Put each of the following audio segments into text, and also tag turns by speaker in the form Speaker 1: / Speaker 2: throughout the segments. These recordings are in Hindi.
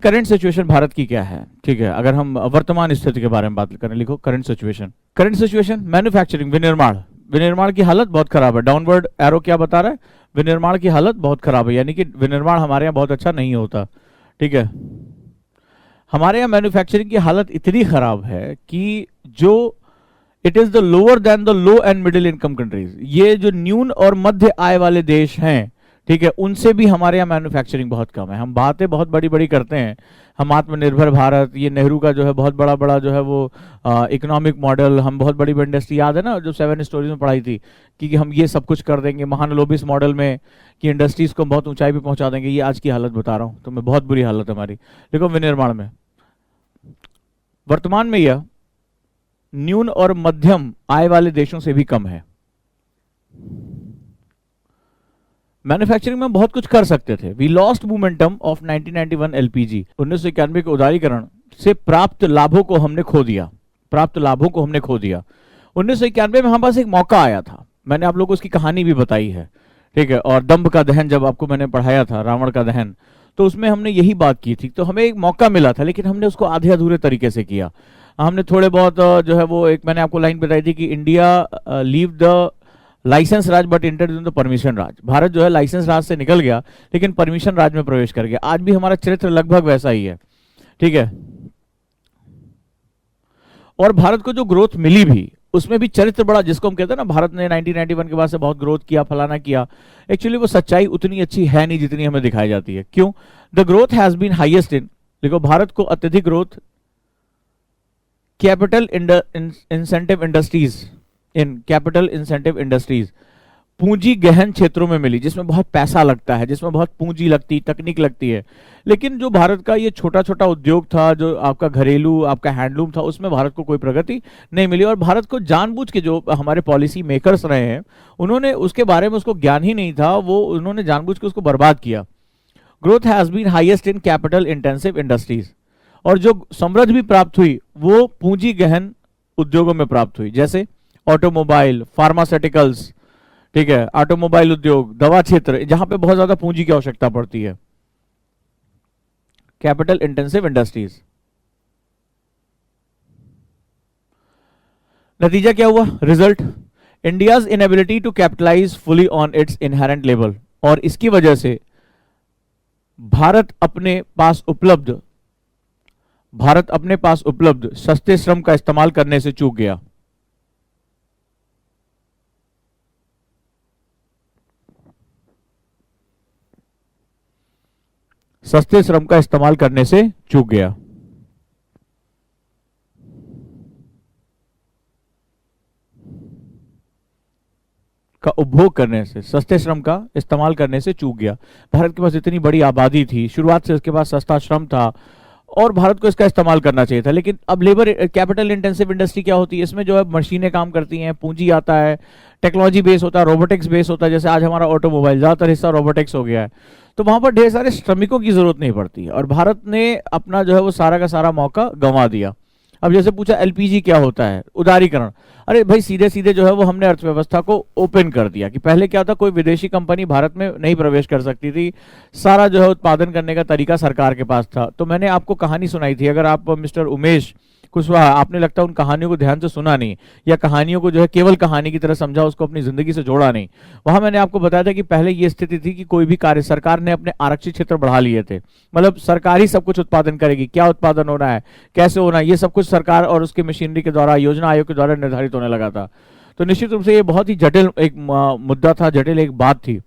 Speaker 1: करंट सिचुएशन भारत की क्या है, ठीक है, अगर हम वर्तमान स्थिति के बारे में बात करें, लिखो current situation. Current situation manufacturing, विनिर्माण, विनिर्माण की हालत बहुत खराब है। डाउनवर्ड एरो क्या बता रहा है, विनिर्माण की हालत बहुत खराब है, यानी कि विनिर्माण हमारे यहाँ बहुत अच्छा नहीं होता, ठीक है। हमारे यहाँ मैन्युफैक्चरिंग की हालत इतनी खराब है कि जो it is the lower than the low and middle income countries, ये जो न्यून और मध्य आय वाले देश हैं, ठीक है, उनसे भी हमारे यहाँ मैन्युफैक्चरिंग बहुत कम है। हम बातें बहुत बड़ी बड़ी करते हैं, हम आत्मनिर्भर भारत, ये नेहरू का जो है बहुत बड़ा बड़ा जो है वो इकोनॉमिक मॉडल, हम बहुत बड़ी बड़ी इंडस्ट्री, याद है ना जो 7 स्टोरीज में पढ़ाई थी कि हम ये सब कुछ कर देंगे महानलोबिस मॉडल में, कि इंडस्ट्रीज को बहुत ऊंचाई पे पहुंचा देंगे। ये आज की हालत बता रहा हूँ, तो मैं बहुत बुरी हालत हमारी। देखो विनिर्माण में वर्तमान में यह न्यून और मध्यम आय वाले देशों से भी कम है। मैन्युफैक्चरिंग में बहुत कुछ कर सकते थे। We lost momentum of 1991 LPG, 1991 के उदारीकरण से प्राप्त लाभों को हमने खो दिया, प्राप्त लाभों को हमने खो दिया। 1991 में हमारे पास एक मौका आया था, मैंने आप लोगों को उसकी कहानी भी बताई है, ठीक है, और दंभ का दहन जब आपको मैंने पढ़ाया था, रावण का दहन, तो उसमें हमने यही बात की थी। तो हमें एक मौका मिला था, लेकिन हमने उसको आधे अधूरे तरीके से किया। हमने थोड़े बहुत जो है वो, एक मैंने आपको लाइन बताई थी कि India leave the licence raj but enter in the permission raj. Bharat जो है लाइसेंस राज से निकल गया, लेकिन परमिशन राज में प्रवेश कर गया। आज भी हमारा चरित्र लगभग वैसा ही है, ठीक है। और भारत को जो ग्रोथ मिली भी, उसमें भी चरित्र बड़ा, जिसको हम कहते हैं ना भारत ने 1991 के बाद से बहुत ग्रोथ किया, फलाना किया, एक्चुअली वो सच्चाई उतनी अच्छी है नहीं जितनी हमें दिखाई जाती है। क्यों? The growth has been highest in, देखो भारत को अत्यधिक growth capital incentive industries, in capital incentive industries, पूंजी गहन क्षेत्रों में मिली, जिसमें बहुत पैसा लगता है, जिसमें बहुत पूंजी लगती, तकनीक लगती है। लेकिन जो भारत का ये छोटा छोटा उद्योग था, जो आपका घरेलू, आपका हैंडलूम था, उसमें भारत को कोई प्रगति नहीं मिली। और भारत को जानबूझ के, जो हमारे पॉलिसी मेकर्स रहे हैं, उन्होंने उसके बारे में, उसको ज्ञान ही नहीं था, वो उन्होंने जानबूझ के उसको बर्बाद किया। Growth has been highest in capital intensive industries, और जो समृद्धि भी प्राप्त हुई वो पूंजी गहन उद्योगों में प्राप्त हुई, जैसे ऑटोमोबाइल, फार्मास्यूटिकल्स, ठीक है, ऑटोमोबाइल उद्योग, दवा क्षेत्र, जहां पे बहुत ज्यादा पूंजी की आवश्यकता पड़ती है, कैपिटल इंटेंसिव इंडस्ट्रीज। नतीजा क्या हुआ? Result, India's inability to capitalise fully on its inherent level, और इसकी वजह से भारत अपने पास उपलब्ध सस्ते श्रम का इस्तेमाल करने से चूक गया। सस्ते श्रम का इस्तेमाल करने से चूक गया। का उपभोग करने से, सस्ते श्रम का इस्तेमाल करने से चूक गया। भारत के पास इतनी बड़ी आबादी थी, शुरुआत से उसके पास सस्ता श्रम था, और भारत को इसका इस्तेमाल करना चाहिए था। लेकिन अब लेबर कैपिटल इंटेंसिव इंडस्ट्री क्या होती है? इसमें जो है मशीनें काम करती हैं, पूंजी आता है, टेक्नोलॉजी बेस होता है, रोबोटिक्स बेस होता है, जैसे आज हमारा ऑटोमोबाइल ज्यादातर हिस्सा रोबोटिक्स हो गया है, तो वहां पर ढेर सारे श्रमिकों की जरूरत नहीं पड़ती है। और भारत ने अपना जो है वो सारा का सारा मौका गंवा दिया। अब जैसे पूछा एलपीजी क्या होता है, उदारीकरण, अरे भाई सीधे सीधे जो है वो हमने अर्थव्यवस्था को ओपन कर दिया। कि पहले क्या था, कोई विदेशी कंपनी भारत में नहीं प्रवेश कर सकती थी, सारा जो है उत्पादन करने का तरीका सरकार के पास था। तो मैंने आपको कहानी सुनाई थी, अगर आप मिस्टर उमेश कुशवाहा, आपने लगता है उन कहानियों को ध्यान से सुना नहीं, या कहानियों को जो है केवल कहानी की तरह समझा, उसको अपनी जिंदगी से जोड़ा नहीं। वहां मैंने आपको बताया था कि पहले ये स्थिति थी कि कोई भी कार्य, सरकार ने अपने आरक्षित क्षेत्र बढ़ा लिए थे, मतलब सरकार ही सब कुछ उत्पादन करेगी, क्या उत्पादन होना है, कैसे होना है, ये सब कुछ सरकार और उसके मशीनरी के द्वारा, योजना आयोग के द्वारा निर्धारित होने लगा था। तो निश्चित रूप से ये बहुत ही जटिल एक मुद्दा था, जटिल एक बात थी।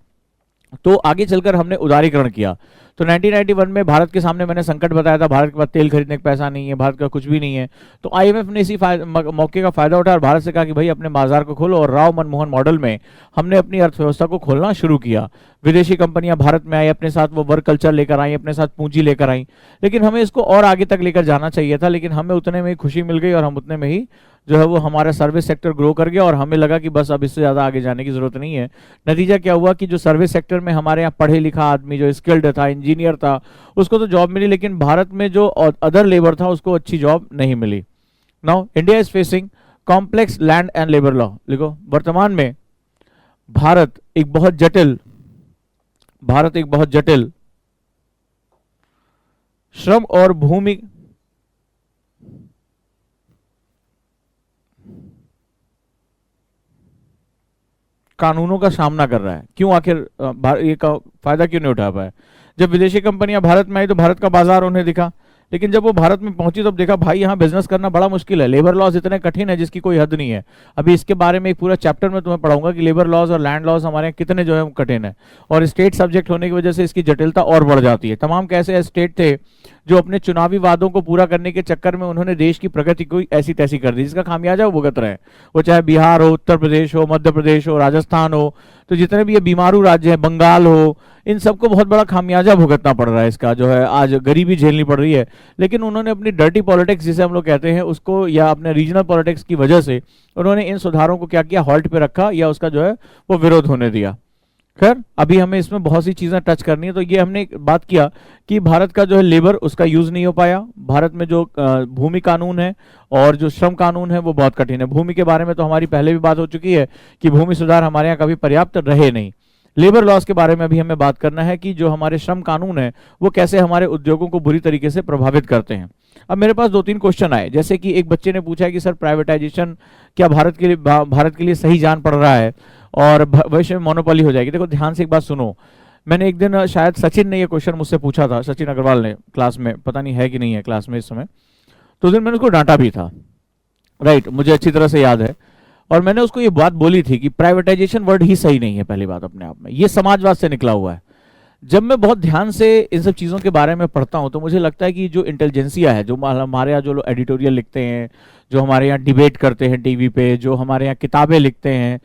Speaker 1: तो आगे चलकर हमने उदारीकरण किया। तो 1991 में भारत के सामने मैंने संकट बताया था, भारत के पास तेल खरीदने का पैसा नहीं है, भारत का कुछ भी नहीं है। तो आईएमएफ ने इसी मौके का फायदा उठाया और भारत से कहा कि भाई अपने बाजार को खोलो, और राव मनमोहन मॉडल में हमने अपनी अर्थव्यवस्था को खोलना शुरू किया। विदेशी कंपनियां भारत में आई, अपने साथ वो वर्क कल्चर लेकर आई, अपने साथ पूंजी लेकर आई। लेकिन हमें इसको और आगे तक लेकर जाना चाहिए था, लेकिन हमें उतने में ही खुशी मिल गई, और हम उतने में ही जो है वो हमारा सर्विस सेक्टर ग्रो कर गया, और हमें लगा कि बस अब इससे ज्यादा आगे जाने की जरूरत नहीं है। नतीजा क्या हुआ कि जो सर्विस सेक्टर में हमारे यहाँ पढ़े लिखा आदमी, जो स्किल्ड था, इंजीनियर था, उसको तो जॉब मिली, लेकिन भारत में जो अदर लेबर था उसको अच्छी जॉब नहीं मिली। Now India is facing complex land and labour law. लिखो, वर्तमान में भारत एक बहुत जटिल श्रम और भूमि कानूनों का सामना कर रहा है। क्यों आखिर ये का फायदा क्यों नहीं उठा पाया? जब विदेशी कंपनियां भारत में आई तो भारत का बाजार उन्हें दिखा, लेकिन जब वो भारत में पहुंची तब देखा भाई यहाँ बिजनेस करना बड़ा मुश्किल है, लेबर लॉज इतने कठिन है जिसकी कोई हद नहीं है। अभी इसके बारे में एक पूरा चैप्टर में तुम्हें पढ़ाऊंगा कि लेबर लॉज और लैंड लॉज हमारे यहाँ कितने जो है कठिन है, और स्टेट सब्जेक्ट होने की वजह से इसकी जटिलता और बढ़ जाती है। तमाम कैसे स्टेट थे जो अपने चुनावी वादों को पूरा करने के चक्कर में उन्होंने देश की प्रगति को ऐसी तैसी कर दी, जिसका खामियाजा वो भुगत रहे हैं। वो चाहे बिहार हो, उत्तर प्रदेश हो, मध्य प्रदेश हो, राजस्थान हो, तो जितने भी ये बीमारू राज्य हैं, बंगाल हो, इन सबको बहुत बड़ा खामियाजा भुगतना पड़ रहा है। इसका जो है आज गरीबी झेलनी पड़ रही है। लेकिन उन्होंने अपनी डर्टी पॉलिटिक्स जिसे हम लोग कहते हैं उसको, या अपने रीजनल पॉलिटिक्स की वजह से उन्होंने इन सुधारों को क्या किया, हॉल्ट पे रखा या उसका जो है वो विरोध होने दिया। खैर अभी हमें इसमें बहुत सी चीजें टच करनी है। तो ये हमने बात किया कि भारत का जो है लेबर उसका यूज नहीं हो पाया। भारत में जो भूमि कानून है और जो श्रम कानून है वो बहुत कठिन है। भूमि के बारे में तो हमारी पहले भी बात हो चुकी है कि भूमि सुधार हमारे यहाँ कभी पर्याप्त रहे नहीं। लेबर लॉस के बारे में अभी हमें बात करना है कि जो हमारे श्रम कानून है वो कैसे हमारे उद्योगों को बुरी तरीके से प्रभावित करते हैं। अब मेरे पास 2-3 क्वेश्चन आए, जैसे कि एक बच्चे ने पूछा है कि सर प्राइवेटाइजेशन क्या भारत के लिए सही जान पड़ रहा है और भविष्य में मोनोपोली हो जाएगी? देखो ध्यान से एक बात सुनो। मैंने एक दिन शायद सचिन ने ये क्वेश्चन मुझसे पूछा था, सचिन अग्रवाल ने, क्लास में, पता नहीं है कि नहीं है क्लास में इस समय, तो उस दिन मैंने उसको डांटा भी था। राइट, मुझे अच्छी तरह से याद है। और मैंने उसको ये बात बोली थी कि प्राइवेटाइजेशन वर्ड ही सही नहीं है। पहली बात अपने आप में ये समाजवाद से निकला हुआ है। जब मैं बहुत ध्यान से इन सब चीज़ों के बारे में पढ़ता हूँ तो मुझे लगता है कि जो इंटेलिजेंसिया है, जो हमारे यहाँ जो लोग एडिटोरियल लिखते हैं, जो हमारे यहाँ डिबेट करते हैं टीवी पे, जो हमारे यहाँ किताबें लिखते हैं,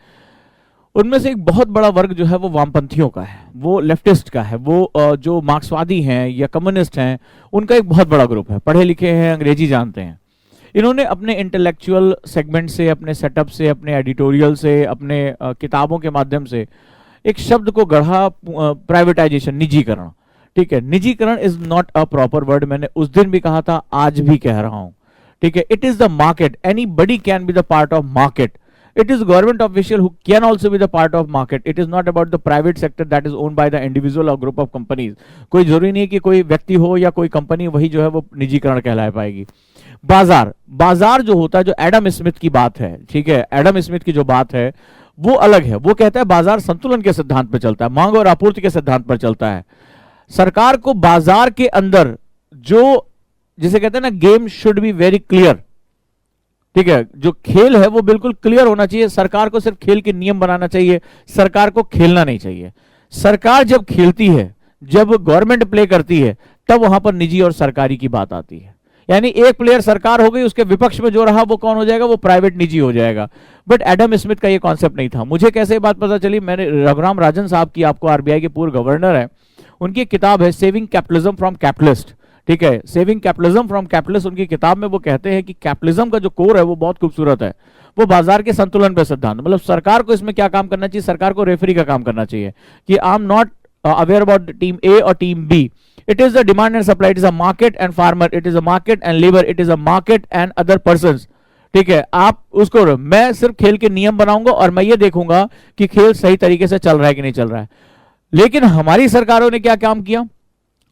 Speaker 1: उनमें से एक बहुत बड़ा वर्ग जो है वो वामपंथियों का है, वो लेफ्टिस्ट का है, वो जो मार्क्सवादी हैं या कम्युनिस्ट हैं, उनका एक बहुत बड़ा ग्रुप है। पढ़े लिखे हैं, अंग्रेजी जानते हैं। इन्होंने अपने इंटेलेक्चुअल सेगमेंट से, अपने सेटअप से, अपने एडिटोरियल से, अपने किताबों के माध्यम से एक शब्द को गढ़ा, प्राइवेटाइजेशन, निजीकरण। ठीक है, निजीकरण is not a proper word. मैंने उस दिन भी कहा था, आज भी कह रहा हूं। ठीक है, it is the market, anybody can be the part of market. It is government official who can also be the part of market. It is not about the private sector that is owned by the individual or group of companies. कोई जरूरी नहीं है कि कोई व्यक्ति हो या कोई कंपनी वही जो है वो निजीकरण कहला पाएगी। बाजार, बाजार जो होता है, जो एडम स्मिथ की बात है, ठीक है, एडम स्मिथ की जो बात है वो अलग है। वो कहता है बाजार संतुलन के सिद्धांत पर चलता है, मांग और आपूर्ति के सिद्धांत पर चलता है। सरकार को बाजार के अंदर जो, जिसे कहते हैं ना, game should be very clear. ठीक है, जो खेल है वो बिल्कुल क्लियर होना चाहिए। सरकार को सिर्फ खेल के नियम बनाना चाहिए, सरकार को खेलना नहीं चाहिए। सरकार जब खेलती है, जब गवर्नमेंट प्ले करती है, तब वहां पर निजी और सरकारी की बात आती है। यानी एक प्लेयर सरकार हो गई, उसके विपक्ष में जो रहा वो कौन हो जाएगा? वो प्राइवेट निजी हो जाएगा। बट एडम स्मिथ का ये कॉन्सेप्ट नहीं था। मुझे कैसे बात पता चली? मैंने रघुराम राजन साहब की, आपको आरबीआई के पूर्व गवर्नर है, उनकी एक किताब है सेविंग कैपिटलिज्म फ्रॉम कैपिटलिस्ट। ठीक है, सेविंग कैपिटलिज्म फ्रॉम कैपिटलिस्ट। उनकी किताब में वो कहते हैं कि कैपिटलिज्म का जो कोर है वो बहुत खूबसूरत है, वो बाजार के संतुलन पे सिद्धांत। मतलब सरकार को इसमें क्या काम करना चाहिए? सरकार को रेफरी का काम करना चाहिए कि I am not aware about team A और team B. It is the demand and supply, it is a market and farmer, it is a market and labour, it is a market and other persons. ठीक है, आप उसको, मैं सिर्फ खेल के नियम बनाऊंगा और मैं ये देखूंगा कि खेल सही तरीके से चल रहा है कि नहीं चल रहा है। लेकिन हमारी सरकारों ने क्या काम किया?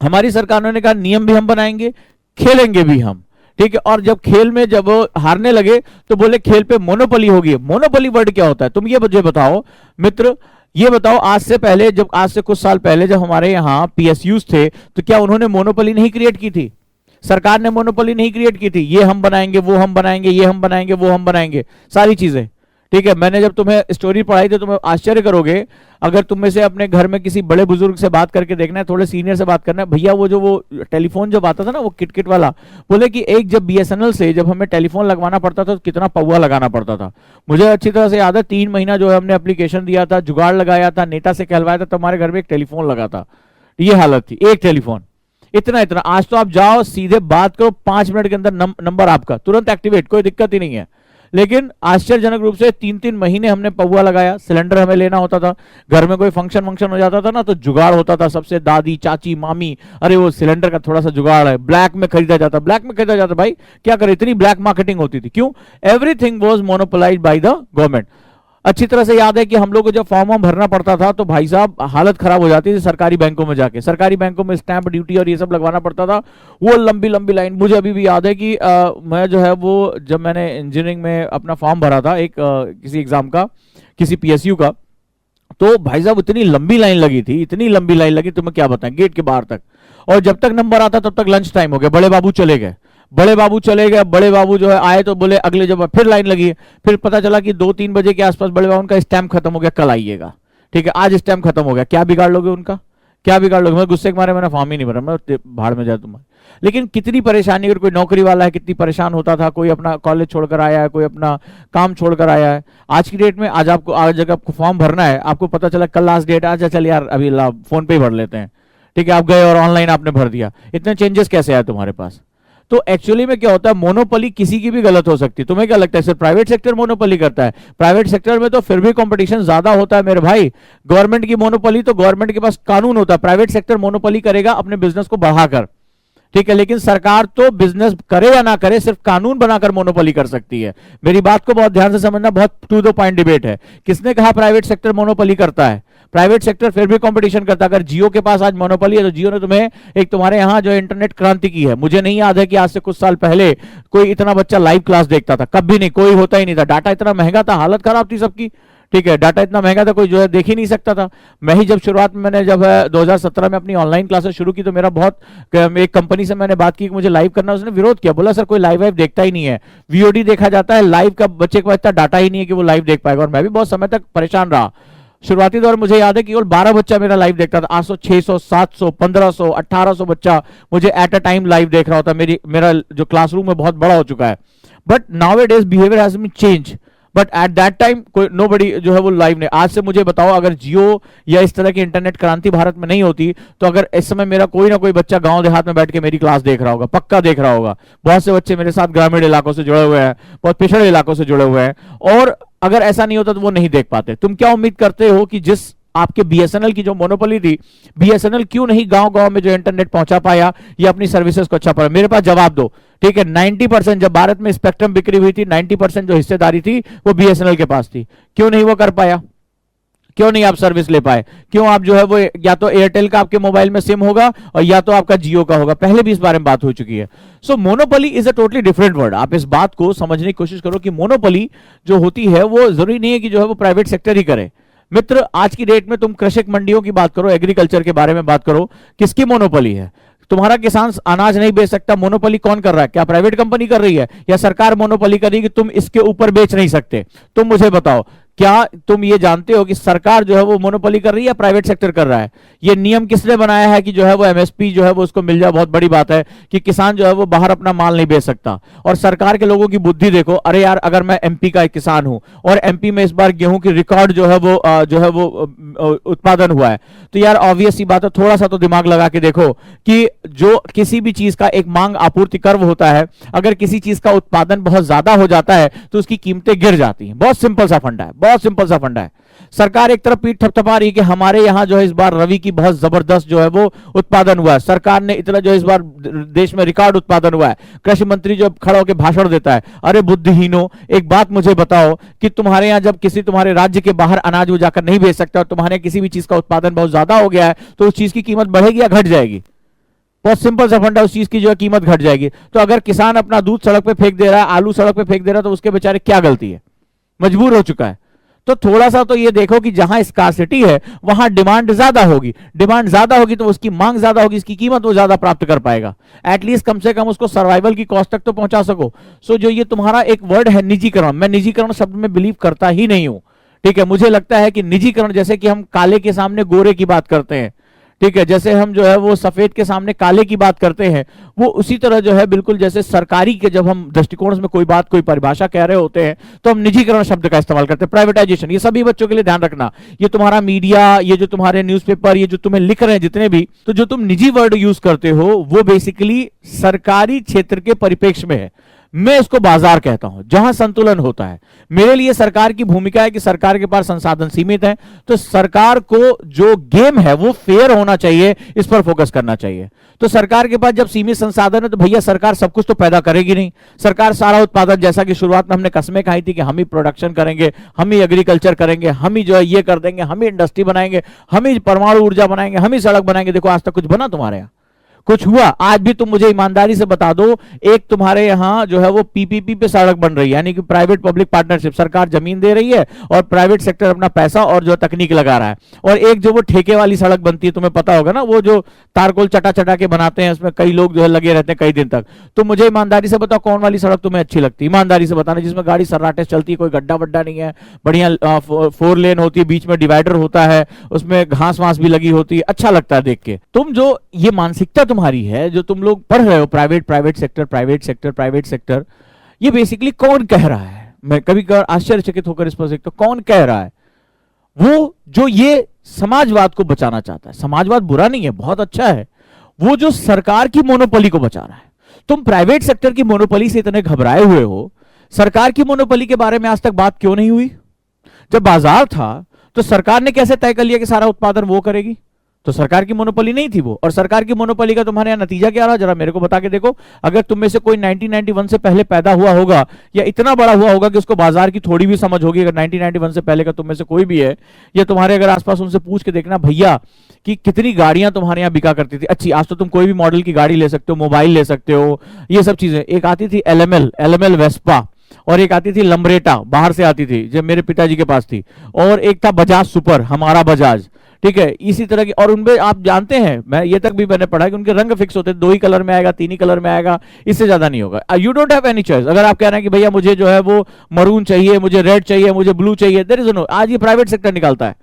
Speaker 1: हमारी सरकारों ने कहा नियम भी हम बनाएंगे, खेलेंगे भी हम। ठीक है, और जब खेल में जब हारने लगे तो बोले खेल पे मोनोपोली होगी। मोनोपोली वर्ड क्या होता है? तुम ये मुझे बताओ मित्र, ये बताओ, आज से कुछ साल पहले जब हमारे यहाँ पीएसयूज थे तो क्या उन्होंने मोनोपोली नहीं क्रिएट की थी? सरकार ने मोनोपोली नहीं क्रिएट की थी? ये हम बनाएंगे, वो हम बनाएंगे, ये हम बनाएंगे, वो हम बनाएंगे, सारी चीजें। ठीक है, मैंने जब तुम्हें स्टोरी पढ़ाई थी तुम्हें आश्चर्य करोगे, अगर तुम में से अपने घर में किसी बड़े बुजुर्ग से बात करके देखना है, थोड़े सीनियर से बात करना है, भैया वो टेलीफोन जब आता था ना, वो किटकिट वाला, बोले कि एक जब बीएसएनएल से जब हमें टेलीफोन लगवाना पड़ता था तो कितना पौवा लगाना पड़ता था। मुझे अच्छी तरह से याद है, 3 महीना जो है हमने एप्लीकेशन दिया था, जुगाड़ लगाया था, नेटा से कहलवाया था, तो हमारे घर में एक टेलीफोन लगा था। ये हालत थी, एक टेलीफोन, इतना इतना। आज तो आप जाओ सीधे बात करो, 5 मिनट के अंदर नंबर आपका तुरंत एक्टिवेट, कोई दिक्कत ही नहीं है। लेकिन आश्चर्यजनक रूप से 3-3 महीने हमने पौवा लगाया। सिलेंडर हमें लेना होता था, घर में कोई फंक्शन हो जाता था ना, तो जुगाड़ होता था सबसे, दादी, चाची, मामी, अरे वो सिलेंडर का थोड़ा सा जुगाड़ है, ब्लैक में खरीदा जाता। भाई क्या करे, इतनी ब्लैक मार्केटिंग होती थी। क्यों? Everything was monopolised by the government. अच्छी तरह से याद है कि हम लोग को जब फॉर्म वॉर्म भरना पड़ता था तो भाई साहब हालत खराब हो जाती थी सरकारी बैंकों में जाके, सरकारी बैंकों में स्टैंप ड्यूटी और ये सब लगवाना पड़ता था। वो लंबी लंबी लाइन, मुझे अभी भी याद है कि मैं जो है वो जब मैंने इंजीनियरिंग में अपना फॉर्म भरा था एक किसी एग्जाम का, किसी पीएसयू का, तो भाई साहब इतनी लंबी लाइन लगी थी, इतनी लंबी लाइन लगी तुम्हें क्या बताएं, गेट के बाहर तक। और जब तक नंबर आता तब तक लंच टाइम हो गया, बड़े बाबू चले गए, बड़े बाबू चले गए। बड़े बाबू जो है आए तो बोले अगले, जब फिर लाइन लगी, फिर पता चला कि 2-3 बजे के आसपास बड़े बाबू का स्टैम्प खत्म हो गया, कल आइएगा। ठीक है, आज स्टैम्प खत्म हो गया, क्या बिगाड़ लोगे उनका, क्या बिगाड़ लोगे। मैं गुस्से के मारे मैंने फॉर्म ही नहीं भरा, मैं भाड़ में जाए तुम्हारे। लेकिन कितनी परेशानी, अगर कोई नौकरी वाला है कितनी परेशान होता था, कोई अपना कॉलेज छोड़कर आया है, कोई अपना काम छोड़कर आया है। आज की डेट में आज अगर आपको फॉर्म भरना है, आपको पता चला कल लास्ट डेट, आज चल यार अभी फोन पे ही भर लेते हैं, ठीक है, आप गए और ऑनलाइन आपने भर दिया। इतने चेंजेस कैसे आए तुम्हारे पास। तो एक्चुअली में क्या होता है, मोनोपोली किसी की भी गलत हो सकती है। तुम्हें क्या लगता है सिर्फ प्राइवेट सेक्टर मोनोपोली करता है? प्राइवेट सेक्टर में तो फिर भी कंपटीशन ज्यादा होता है मेरे भाई। गवर्नमेंट की मोनोपोली तो गवर्नमेंट के पास कानून होता है, प्राइवेट सेक्टर मोनोपोली करेगा अपने बिजनेस को बढ़ाकर, ठीक है। लेकिन सरकार तो बिजनेस करे या ना करे सिर्फ कानून बनाकर मोनोपोली कर सकती है। मेरी बात को बहुत ध्यान से समझना, बहुत टू द पॉइंट डिबेट है। किसने कहा प्राइवेट सेक्टर मोनोपोली करता है? प्राइवेट सेक्टर फिर भी कंपटीशन करता है। अगर जियो के पास आज मोनोपोली है तो जियो ने तुम्हें एक तुम्हारे यहां जो इंटरनेट क्रांति की है। मुझे नहीं याद है कि आज से कुछ साल पहले कोई इतना बच्चा लाइव क्लास देखता था, कभी नहीं, कोई होता ही नहीं था। डाटा इतना महंगा था, हालत खराब थी सबकी, ठीक है, डाटा इतना महंगा था कोई जो है देख ही नहीं सकता था। मैं ही जब शुरुआत में मैंने जब 2017 में अपनी ऑनलाइन क्लासेस शुरू की तो मेरा बहुत, एक कंपनी से मैंने बात की कि मुझे लाइव करना, उसने विरोध किया, बोला सर कोई लाइव वाइव देखता ही नहीं है, वीओडी देखा जाता है, लाइव का बच्चे के पास इतना डाटा ही नहीं है कि वो लाइव देख पाएगा। और मैं भी बहुत समय तक परेशान रहा। शुरुआती दौर मुझे याद है कि केवल 12 बच्चा मेरा लाइव देखता था, 800 600 700 1500 1800 बच्चा मुझे एट अ टाइम लाइव देख रहा होता। मेरा जो क्लासरूम है बहुत बड़ा हो चुका है। But now it is behaviour has been change, but at that time कोई नोबडी जो है वो लाइव नहीं। आज से मुझे बताओ अगर जियो या इस तरह की इंटरनेट क्रांति भारत में नहीं होती तो अगर इस समय मेरा कोई ना कोई बच्चा गांव देहात में बैठ के मेरी क्लास देख रहा होगा, पक्का देख रहा होगा। बहुत से बच्चे मेरे साथ ग्रामीण इलाकों से जुड़े हुए हैं, बहुत पिछड़े इलाकों से जुड़े हुए हैं, और अगर ऐसा नहीं होता तो वो नहीं देख पाते। तुम क्या उम्मीद करते हो कि जिस आपके बीएसएनएल की जो मोनोपोली थी, बीएसएनएल क्यों नहीं गांव गांव में जो इंटरनेट पहुंचा पाया या अपनी सर्विसेज को अच्छा पाया? मेरे पास जवाब दो, ठीक है। 90% जब भारत में स्पेक्ट्रम बिक्री हुई थी, 90% जो हिस्सेदारी थी वो बीएसएनएल के पास थी। क्यों नहीं वो कर पाया? क्यों नहीं आप सर्विस ले पाए? क्यों आप जो है वो या तो एयरटेल का आपके मोबाइल में सिम होगा और या तो आपका जियो का होगा। पहले भी इस बारे में बात हो चुकी है। So monopoly is a totally different word. आप इस बात को समझने की कोशिश करो कि मोनोपोली जो होती है वो जरूरी नहीं है कि जो है वो प्राइवेट सेक्टर ही करे। मित्र, आज की डेट में तुम कृषक मंडियों की बात करो, एग्रीकल्चर के बारे में बात करो, किसकी मोनोपोली है? तुम्हारा किसान अनाज नहीं बेच सकता, मोनोपोली कौन कर रहा है? क्या प्राइवेट कंपनी कर रही है या सरकार मोनोपोली कर रही है कि तुम इसके ऊपर बेच नहीं सकते? तुम मुझे बताओ, क्या तुम ये जानते हो कि सरकार जो है वो मोनोपोली कर रही है या प्राइवेट सेक्टर कर रहा है? ये नियम किसने बनाया है कि जो है वो एमएसपी जो है वो उसको मिल जाए? बहुत बड़ी बात है कि किसान जो है वो बाहर अपना माल नहीं बेच सकता। और सरकार के लोगों की बुद्धि देखो, अरे यार अगर मैं एमपी का एक किसान हूं और एमपी में इस बार गेहूं की रिकॉर्ड जो है वो उत्पादन हुआ है, तो यार ऑब्वियस सी बात है, थोड़ा सा तो दिमाग लगा के देखो कि जो किसी भी चीज का एक मांग आपूर्ति कर्व होता है, अगर किसी चीज का उत्पादन बहुत ज्यादा हो जाता है तो उसकी कीमतें गिर जाती हैं। बहुत सिंपल सा फंडा है, बहुत सिंपल सा फंडा है। सरकार एक तरफ पीठ थपथपा रही है कि हमारे यहां जो है इस बार रवि की बहुत जबरदस्त जो है वो उत्पादन हुआ है, सरकार ने इतना जो इस बार देश में रिकॉर्ड उत्पादन हुआ है। कृषि मंत्री जो खड़ा होकर भाषण देता है, अरे बुद्धिहीनो, एक बात मुझे बताओ कि तुम्हारे यहां जब किसी तुम्हारे राज्य के बाहर अनाज वो जाकर नहीं बेच सकता और तुम्हारे किसी भी चीज का उत्पादन बहुत ज्यादा हो गया है तो उस चीज की कीमत बढ़ेगी या घट जाएगी? बहुत सिंपल सा फंडा, उस चीज की जो है कीमत घट जाएगी। तो अगर किसान अपना दूध सड़क पे फेंक दे रहा है, आलू सड़क पे फेंक दे रहा है, तो उसके बेचारे क्या गलती है? मजबूर हो चुका है। तो थोड़ा सा तो ये देखो कि जहां स्कार्सिटी है वहां डिमांड ज्यादा होगी, डिमांड ज्यादा होगी तो उसकी मांग ज्यादा होगी, इसकी कीमत वो ज्यादा प्राप्त कर पाएगा। एटलीस्ट कम से कम उसको सर्वाइवल की कॉस्ट तक तो पहुंचा सको। सो जो ये तुम्हारा एक वर्ड है निजीकरण, मैं निजीकरण शब्द में बिलीव करता ही नहीं हूं, ठीक है। मुझे लगता है कि निजीकरण, जैसे कि हम काले के सामने गोरे की बात करते हैं, ठीक है, जैसे हम जो है वो सफेद के सामने काले की बात करते हैं, वो उसी तरह जो है बिल्कुल जैसे सरकारी के जब हम दृष्टिकोण में कोई बात कोई परिभाषा कह रहे होते हैं तो हम निजीकरण शब्द का इस्तेमाल करते हैं। प्राइवेटाइजेशन, ये सभी बच्चों के लिए ध्यान रखना, ये तुम्हारा मीडिया, ये जो तुम्हारे न्यूज़पेपर, ये जो तुम्हें लिख रहे हैं जितने भी, तो जो तुम निजी वर्ड यूज करते हो वो बेसिकली सरकारी क्षेत्र के परिप्रेक्ष्य में है। मैं इसको बाजार कहता हूं, जहां संतुलन होता है। मेरे लिए सरकार की भूमिका है कि सरकार के पास संसाधन सीमित है, तो सरकार को जो गेम है वो फेयर होना चाहिए, इस पर फोकस करना चाहिए। तो सरकार के पास जब सीमित संसाधन है तो भैया सरकार सब कुछ तो पैदा करेगी नहीं। सरकार सारा उत्पादन, जैसा कि शुरुआत में हमने कस्में खाई थी कि हम ही प्रोडक्शन करेंगे, हम ही एग्रीकल्चर करेंगे, हम ही जो है ये कर देंगे, हम ही इंडस्ट्री बनाएंगे, हम ही परमाणु ऊर्जा बनाएंगे, हम ही सड़क बनाएंगे। देखो आज तक कुछ बना तुम्हारे यहाँ? कुछ हुआ? आज भी तुम मुझे ईमानदारी से बता दो, एक तुम्हारे यहां जो है वो पीपीपी पे सड़क बन रही है, यानी कि प्राइवेट पब्लिक पार्टनरशिप, सरकार जमीन दे रही है और प्राइवेट सेक्टर अपना पैसा और जो तकनीक लगा रहा है। और एक जो वो ठेके वाली सड़क बनती है, तुम्हें पता होगा ना, वो जो तारकोल चटा चटा के बनाते हैं, उसमें कई लोग जो है लगे रहते हैं कई दिन तक। तो मुझे ईमानदारी से बताओ कौन वाली सड़क तुम्हें अच्छी लगती है? ईमानदारी से बताना, जिसमें गाड़ी सर्राटे चलती है, कोई गड्ढा वड्ढा नहीं है, बढ़िया 4 लेन होती है, बीच में डिवाइडर होता है, उसमें घास वास भी लगी होती है, अच्छा लगता है देख के। तुम जो ये मानसिकता तुम्हारी है, जो तुम लोग पढ़ रहे हो प्राइवेट सेक्टर, ये बेसिकली कौन कह रहा है? मैं कभी आश्चर्यचकित होकर इस पर देखता हूं, कौन कह रहा है? वो जो ये समाजवाद को बचाना चाहता है। समाजवाद बुरा नहीं है, बहुत अच्छा है। वो जो सरकार की मोनोपोली को बचा रहा है। तुम प्राइवेट सेक्टर की मोनोपोली से इतने घबराए हुए हो, सरकार की मोनोपोली के बारे में आज तक बात क्यों नहीं हुई? जब बाजार था तो सरकार ने कैसे तय कर लिया कि सारा उत्पादन वो करेगी? तो सरकार की मोनोपोली नहीं थी वो। और सरकार की मोनोपोली का तुम्हारे यहाँ नतीजा क्या रहा, जरा मेरे को बता के देखो। अगर तुम में से कोई 1991 से पहले पैदा हुआ होगा या इतना बड़ा हुआ होगा कि उसको बाजार की थोड़ी भी समझ होगी, अगर 1991 से पहले का तुम में से कोई भी है, या तुम्हारे अगर आसपास उनसे पूछ के देखना, भैया कि कितनी गाड़ियां तुम्हारे यहाँ बिका करती थी अच्छी। आज तो तुम कोई भी मॉडल की गाड़ी ले सकते हो, मोबाइल ले सकते हो, ये सब चीजें। एक आती थी एलएमएल वेस्पा, और एक आती थी लम्ब्रेटा, बाहर से आती थी, जो मेरे पिताजी के पास थी, और एक था बजाज सुपर, हमारा बजाज, ठीक है, इसी तरह की। और उनमें आप जानते हैं, मैं ये तक भी मैंने पढ़ा कि उनके रंग फिक्स होते हैं, 2 ही कलर में आएगा, 3 ही कलर में आएगा, इससे ज्यादा नहीं होगा। You don't have any choice. अगर आप कह रहे हैं कि भैया मुझे जो है वो मरून चाहिए, मुझे रेड चाहिए, मुझे ब्लू चाहिए, देयर इज नो। आज ये प्राइवेट सेक्टर निकालता है।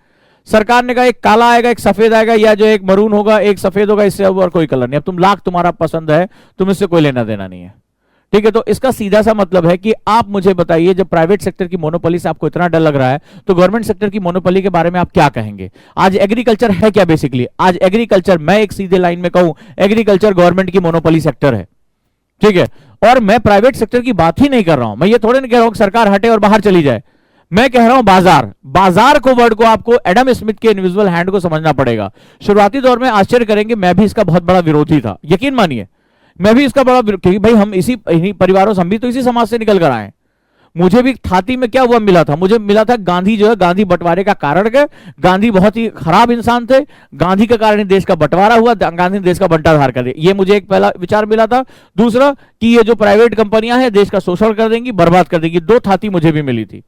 Speaker 1: सरकार ने कहा एक काला आएगा, एक सफेद आएगा, या जो एक मरून होगा, एक सफेद होगा, इससे और कोई कलर नहीं। अब तुम लाख तुम्हारा पसंद है, तुम इससे कोई लेना देना नहीं है, ठीक है। तो इसका सीधा सा मतलब है कि आप मुझे बताइए, जब प्राइवेट सेक्टर की मोनोपोली से आपको इतना डर लग रहा है, तो गवर्नमेंट सेक्टर की मोनोपोली के बारे में आप क्या कहेंगे? आज एग्रीकल्चर है क्या? बेसिकली आज एग्रीकल्चर, मैं एक सीधे लाइन में कहूं, एग्रीकल्चर गवर्नमेंट की मोनोपोली सेक्टर है, ठीक है। और मैं प्राइवेट सेक्टर की बात ही नहीं कर रहा हूं। मैं ये थोड़े नहीं कह रहा हूं कि सरकार हटे और बाहर चली जाए। मैं कह रहा हूं बाजार को वर्ड को आपको एडम स्मिथ के इनविजिबल हैंड को समझना पड़ेगा। शुरुआती दौर में आश्चर्य करेंगे, मैं भी इसका बहुत बड़ा विरोधी था, यकीन मानिए। मैं भी इसका बड़ा, क्योंकि भाई हम इसी परिवारों से, हम भी तो इसी समाज से निकल कर आए। मुझे भी छाती में क्या हुआ मिला था, मुझे मिला था गांधी जो है, गांधी बंटवारे का कारण है। गांधी बहुत ही खराब इंसान थे, गांधी के कारण देश का बंटवारा हुआ, गांधी ने देश का बंटाधार कर दिया। ये मुझे एक पहला विचार मिला था। दूसरा कि ये जो प्राइवेट कंपनियां हैं देश का शोषण कर देंगी, बर्बाद कर देंगी। 2 थाती मुझे भी मिली थी।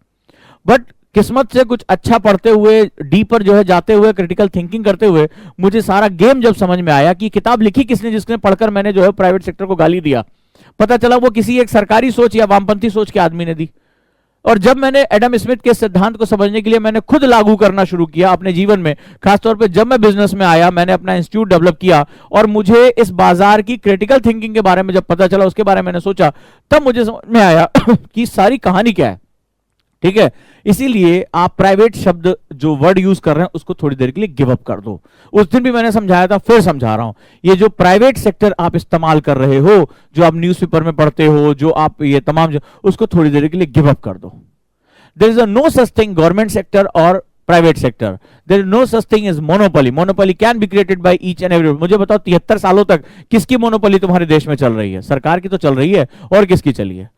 Speaker 1: बट किस्मत से कुछ अच्छा पढ़ते हुए, डीपर जो है जाते हुए, क्रिटिकल थिंकिंग करते हुए, मुझे सारा गेम जब समझ में आया कि किताब लिखी किसने, जिसने पढ़कर मैंने जो है प्राइवेट सेक्टर को गाली दिया, पता चला वो किसी एक सरकारी सोच या वामपंथी सोच के आदमी ने दी। और जब मैंने एडम स्मिथ के सिद्धांत को समझने के लिए मैंने खुद लागू करना शुरू किया अपने जीवन में, खासतौर पे जब मैं बिजनेस में आया, मैंने अपना इंस्टीट्यूट डेवलप किया और मुझे इस बाजार की क्रिटिकल थिंकिंग के बारे में जब पता चला, उसके बारे में मैंने सोचा, तब मुझे समझ में आया कि सारी कहानी क्या है, ठीक है। इसीलिए आप प्राइवेट शब्द जो वर्ड यूज कर रहे हैं उसको थोड़ी देर के लिए गिव अप कर दो। उस दिन भी मैंने समझाया था, फिर समझा रहा हूं। ये जो प्राइवेट सेक्टर आप इस्तेमाल कर रहे हो, जो आप न्यूज़पेपर में पढ़ते हो, जो आप ये तमाम, उसको थोड़ी देर के लिए गिव अप कर दो। There is no such thing government sector और private sector, there is no such thing is monopoly. Monopoly can be created by each and every. मुझे बताओ 73 सालों तक किसकी मोनोपोली तुम्हारे देश में चल रही है? सरकार की तो चल रही है, और किसकी चली है?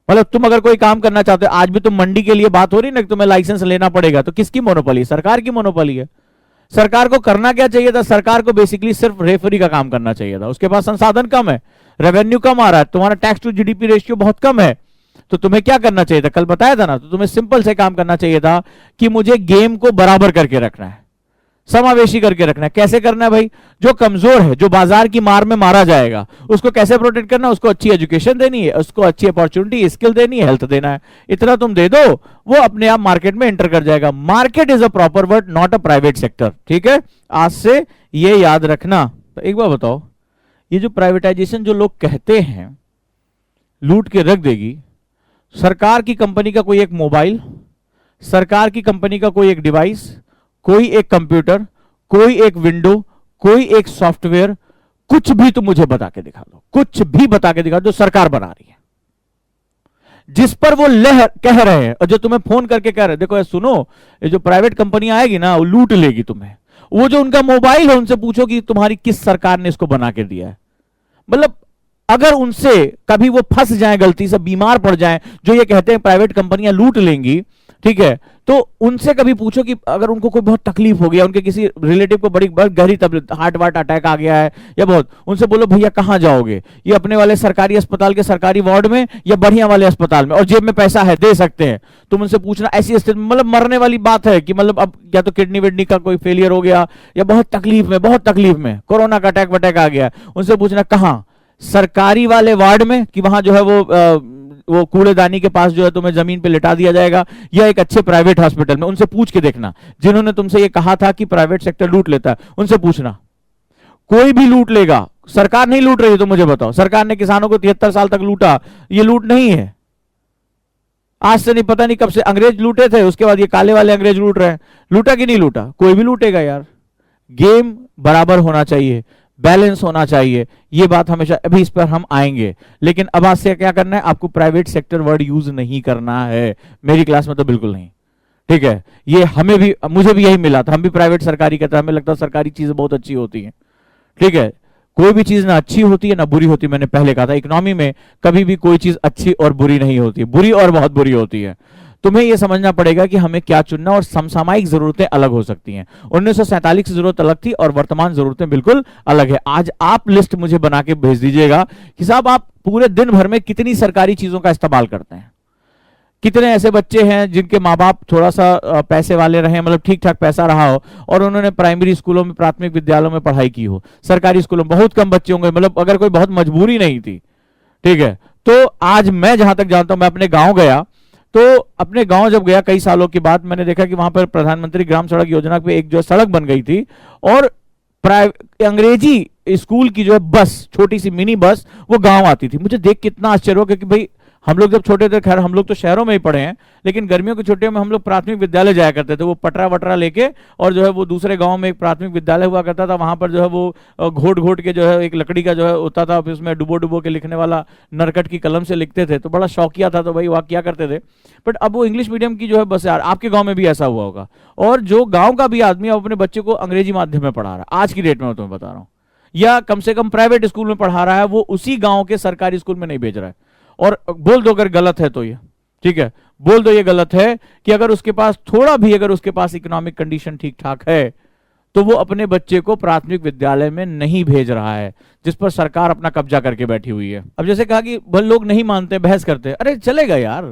Speaker 1: मतलब तुम अगर कोई काम करना चाहते हो, आज भी तुम मंडी के लिए बात हो रही है ना कि तुम्हें लाइसेंस लेना पड़ेगा, तो किसकी मोनोपोली? सरकार की मोनोपोली है। सरकार को करना क्या चाहिए था? सरकार को बेसिकली सिर्फ रेफरी का काम करना चाहिए था। उसके पास संसाधन कम है, रेवेन्यू कम आ रहा है, तुम्हारा टैक्स टू जीडीपी रेशियो बहुत कम है, तो तुम्हें क्या करना चाहिए था? कल बताया था ना, तो तुम्हें सिंपल से काम करना चाहिए था कि मुझे गेम को बराबर करके रखना है, समावेशी करके रखना है। कैसे करना है भाई? जो कमजोर है, जो बाजार की मार में मारा जाएगा, उसको कैसे प्रोटेक्ट करना है? उसको अच्छी एजुकेशन देनी है, उसको अच्छी अपॉर्चुनिटी, स्किल देनी है, हेल्थ देना है। इतना तुम दे दो, वो अपने आप मार्केट में एंटर कर जाएगा। Market is a proper word, not a private sector, ठीक है। आज से ये याद रखना। तो एक बार बताओ, ये जो प्राइवेटाइजेशन जो लोग कहते हैं लूट के रख देगी, सरकार की कंपनी का कोई एक मोबाइल, सरकार की कंपनी का कोई एक डिवाइस, कोई एक कंप्यूटर, कोई एक विंडो, कोई एक सॉफ्टवेयर, कुछ भी तुम मुझे बता के दिखा दो, कुछ भी बता के दिखा दो, जो सरकार बना रही है, जिस पर वो कह रहे हैं, और जो तुम्हें फोन करके कह रहे हैं, देखो सुनो, ये जो प्राइवेट कंपनी आएगी ना वो लूट लेगी तुम्हें। वो जो उनका मोबाइल है उनसे पूछो कि तुम्हारी किस सरकार ने इसको बना के दिया है। मतलब अगर उनसे कभी वो फंस जाए, गलती से बीमार पड़ जाए, जो ये कहते हैं प्राइवेट कंपनियां लूट लेंगी, ठीक है, तो उनसे कभी पूछो कि अगर उनको कोई बहुत तकलीफ हो गया, उनके किसी रिलेटिव को बड़ी गहरी तकलीफ, हार्ट वार्ट अटैक आ गया है या बहुत, उनसे बोलो भैया कहां जाओगे, ये अपने वाले सरकारी अस्पताल के सरकारी वार्ड में या बढ़िया वाले अस्पताल में, और जेब में पैसा है दे सकते हैं, तुम उनसे पूछना ऐसी स्थिति, मतलब मरने वाली बात है कि मतलब अब या तो किडनी विडनी का कोई फेलियर हो गया या बहुत तकलीफ में कोरोना का अटैक वटैक आ गया, उनसे पूछना कहां, सरकारी वाले वार्ड में, कि वहां जो है वो कूड़ेदानी के पास जो है तुम्हें जमीन पे लिटा दिया जाएगा, या एक अच्छे प्राइवेट हॉस्पिटल में। उनसे पूछ के देखना, जिन्होंने तुमसे ये कहा था कि प्राइवेट सेक्टर लूट लेता है, उनसे पूछना। कोई भी लूट लेगा, सरकार नहीं लूट रही तो मुझे बताओ, सरकार ने किसानों को 73 साल तक लूटा, ये लूट नहीं है। आज से नहीं, पता नहीं कब से अंग्रेज लूटे थे, उसके बाद ये काले वाले अंग्रेज लूट रहे हैं। लूटा कि नहीं लूटा, कोई भी लूटेगा यार। गेम बराबर होना चाहिए, बैलेंस होना चाहिए, ये बात हमेशा, अभी इस पर हम आएंगे, लेकिन अब आज से क्या करना है, आपको प्राइवेट सेक्टर वर्ड यूज नहीं करना है, मेरी क्लास में तो बिल्कुल नहीं, ठीक है। ये हमें भी, मुझे भी यही मिला था, हम भी प्राइवेट सरकारी कहते हैं, हमें लगता है सरकारी चीजें बहुत अच्छी होती हैं, ठीक है। कोई भी चीज ना अच्छी होती है ना बुरी होती है, मैंने पहले कहा था, इकोनॉमी में कभी भी कोई चीज अच्छी और बुरी नहीं होती, बुरी और बहुत बुरी होती है। तुम्हें यह समझना पड़ेगा कि हमें क्या चुनना, और समसामयिक जरूरतें अलग हो सकती हैं। 1947 की जरूरत अलग थी और वर्तमान जरूरतें बिल्कुल अलग है। आज आप लिस्ट मुझे बना के भेज दीजिएगा कि साहब आप पूरे दिन भर में कितनी सरकारी चीजों का इस्तेमाल करते हैं। कितने ऐसे बच्चे हैं जिनके माँ बाप थोड़ा सा पैसे वाले रहे, मतलब ठीक ठाक पैसा रहा हो, और उन्होंने प्राइमरी स्कूलों में, प्राथमिक विद्यालयों में पढ़ाई की हो। सरकारी स्कूलों में बहुत कम बच्चे होंगे, मतलब अगर कोई बहुत मजबूरी नहीं थी, ठीक है। तो आज मैं जहां तक जानता हूं, मैं अपने गांव गया, तो अपने गांव जब गया कई सालों के बाद, मैंने देखा कि वहां पर प्रधानमंत्री ग्राम सड़क योजना पे एक जो सड़क बन गई थी, और अंग्रेजी स्कूल की जो है बस, छोटी सी मिनी बस, वो गांव आती थी। मुझे देख कितना आश्चर्य हुआ, क्योंकि भाई हम लोग जब छोटे थे, खैर हम लोग तो शहरों में ही पढ़े हैं, लेकिन गर्मियों की छुट्टियों में हम लोग प्राथमिक विद्यालय जाया करते थे, वो पटरा वटरा लेके, और जो है वो दूसरे गांव में एक प्राथमिक विद्यालय हुआ करता था, वहां पर जो है वो घोट घोट के जो है एक लकड़ी का जो है होता था, उसमें डुबो डुबो के लिखने वाला, नरकट की कलम से लिखते थे, तो बड़ा शौकिया था, तो भाई वहाँ क्या करते थे। बट अब वो इंग्लिश मीडियम की जो है बस, यार आपके गाँव में भी ऐसा हुआ होगा, और जो गाँव का भी आदमी अपने बच्चे को अंग्रेजी माध्यम में पढ़ा रहा है आज की डेट में, मैं तुम्हें बता रहा हूँ, या कम से कम प्राइवेट स्कूल में पढ़ा रहा है, वो उसी गांव के सरकारी स्कूल में नहीं भेज रहा है। और बोल दो अगर गलत है तो ये, ठीक है, बोल दो ये गलत है कि अगर उसके पास थोड़ा भी, अगर उसके पास इकोनॉमिक कंडीशन ठीक ठाक है, तो वो अपने बच्चे को प्राथमिक विद्यालय में नहीं भेज रहा है, जिस पर सरकार अपना कब्जा करके बैठी हुई है। अब जैसे कहा कि लोग नहीं मानते, बहस करते, अरे चलेगा यार,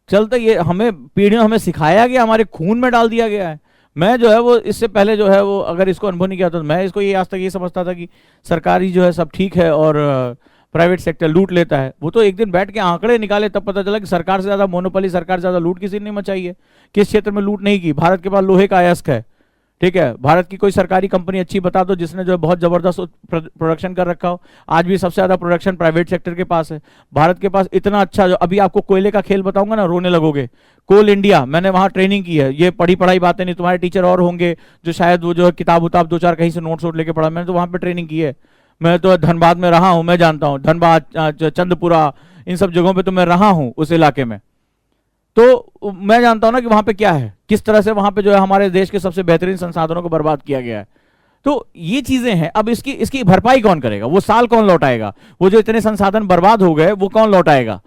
Speaker 1: चलते, ये हमें पीढ़ियों हमें सिखाया गया, हमारे खून में डाल दिया गया है। मैं जो है वो इससे पहले जो है वो, अगर इसको अनुभव नहीं किया तो मैं इसको ये आज तक ये समझता था कि सरकारी जो है सब ठीक है और प्राइवेट सेक्टर लूट लेता है। वो तो एक दिन बैठ के आंकड़े निकाले तब पता चला कि सरकार से ज्यादा मोनोपोली, सरकार से ज्यादा लूट किसी ने नहीं मचाई है। किस क्षेत्र में लूट नहीं की? भारत के पास लोहे का अयस्क है, ठीक है। भारत की कोई सरकारी कंपनी अच्छी बता दो जिसने जो है बहुत जबरदस्त प्रोडक्शन कर रखा हो। आज भी सबसे ज्यादा प्रोडक्शन प्राइवेट सेक्टर के पास है। भारत के पास इतना अच्छा, जो अभी आपको कोयले का खेल बताऊंगा ना, रोने लगोगे। कोल इंडिया, मैंने वहां ट्रेनिंग की है, ये पढ़ी पढ़ाई बातें नहीं, तुम्हारे टीचर और होंगे जो शायद वो जो है किताब उताब दो चार कहीं से नोट्स वोट लेके पढ़ा, मैंने तो वहां पे ट्रेनिंग की है। मैं तो धनबाद में रहा हूं, मैं जानता हूं, धनबाद, चंदपुरा, इन सब जगहों पे तो मैं रहा हूं उस इलाके में, तो मैं जानता हूं ना कि वहां पे क्या है, किस तरह से वहां पे जो है हमारे देश के सबसे बेहतरीन संसाधनों को बर्बाद किया गया है। तो ये चीजें हैं। अब इसकी भरपाई कौन करेगा? वो साल कौन लौटाएगा? वो जो इतने संसाधन बर्बाद हो गए वो कौन लौटाएगा?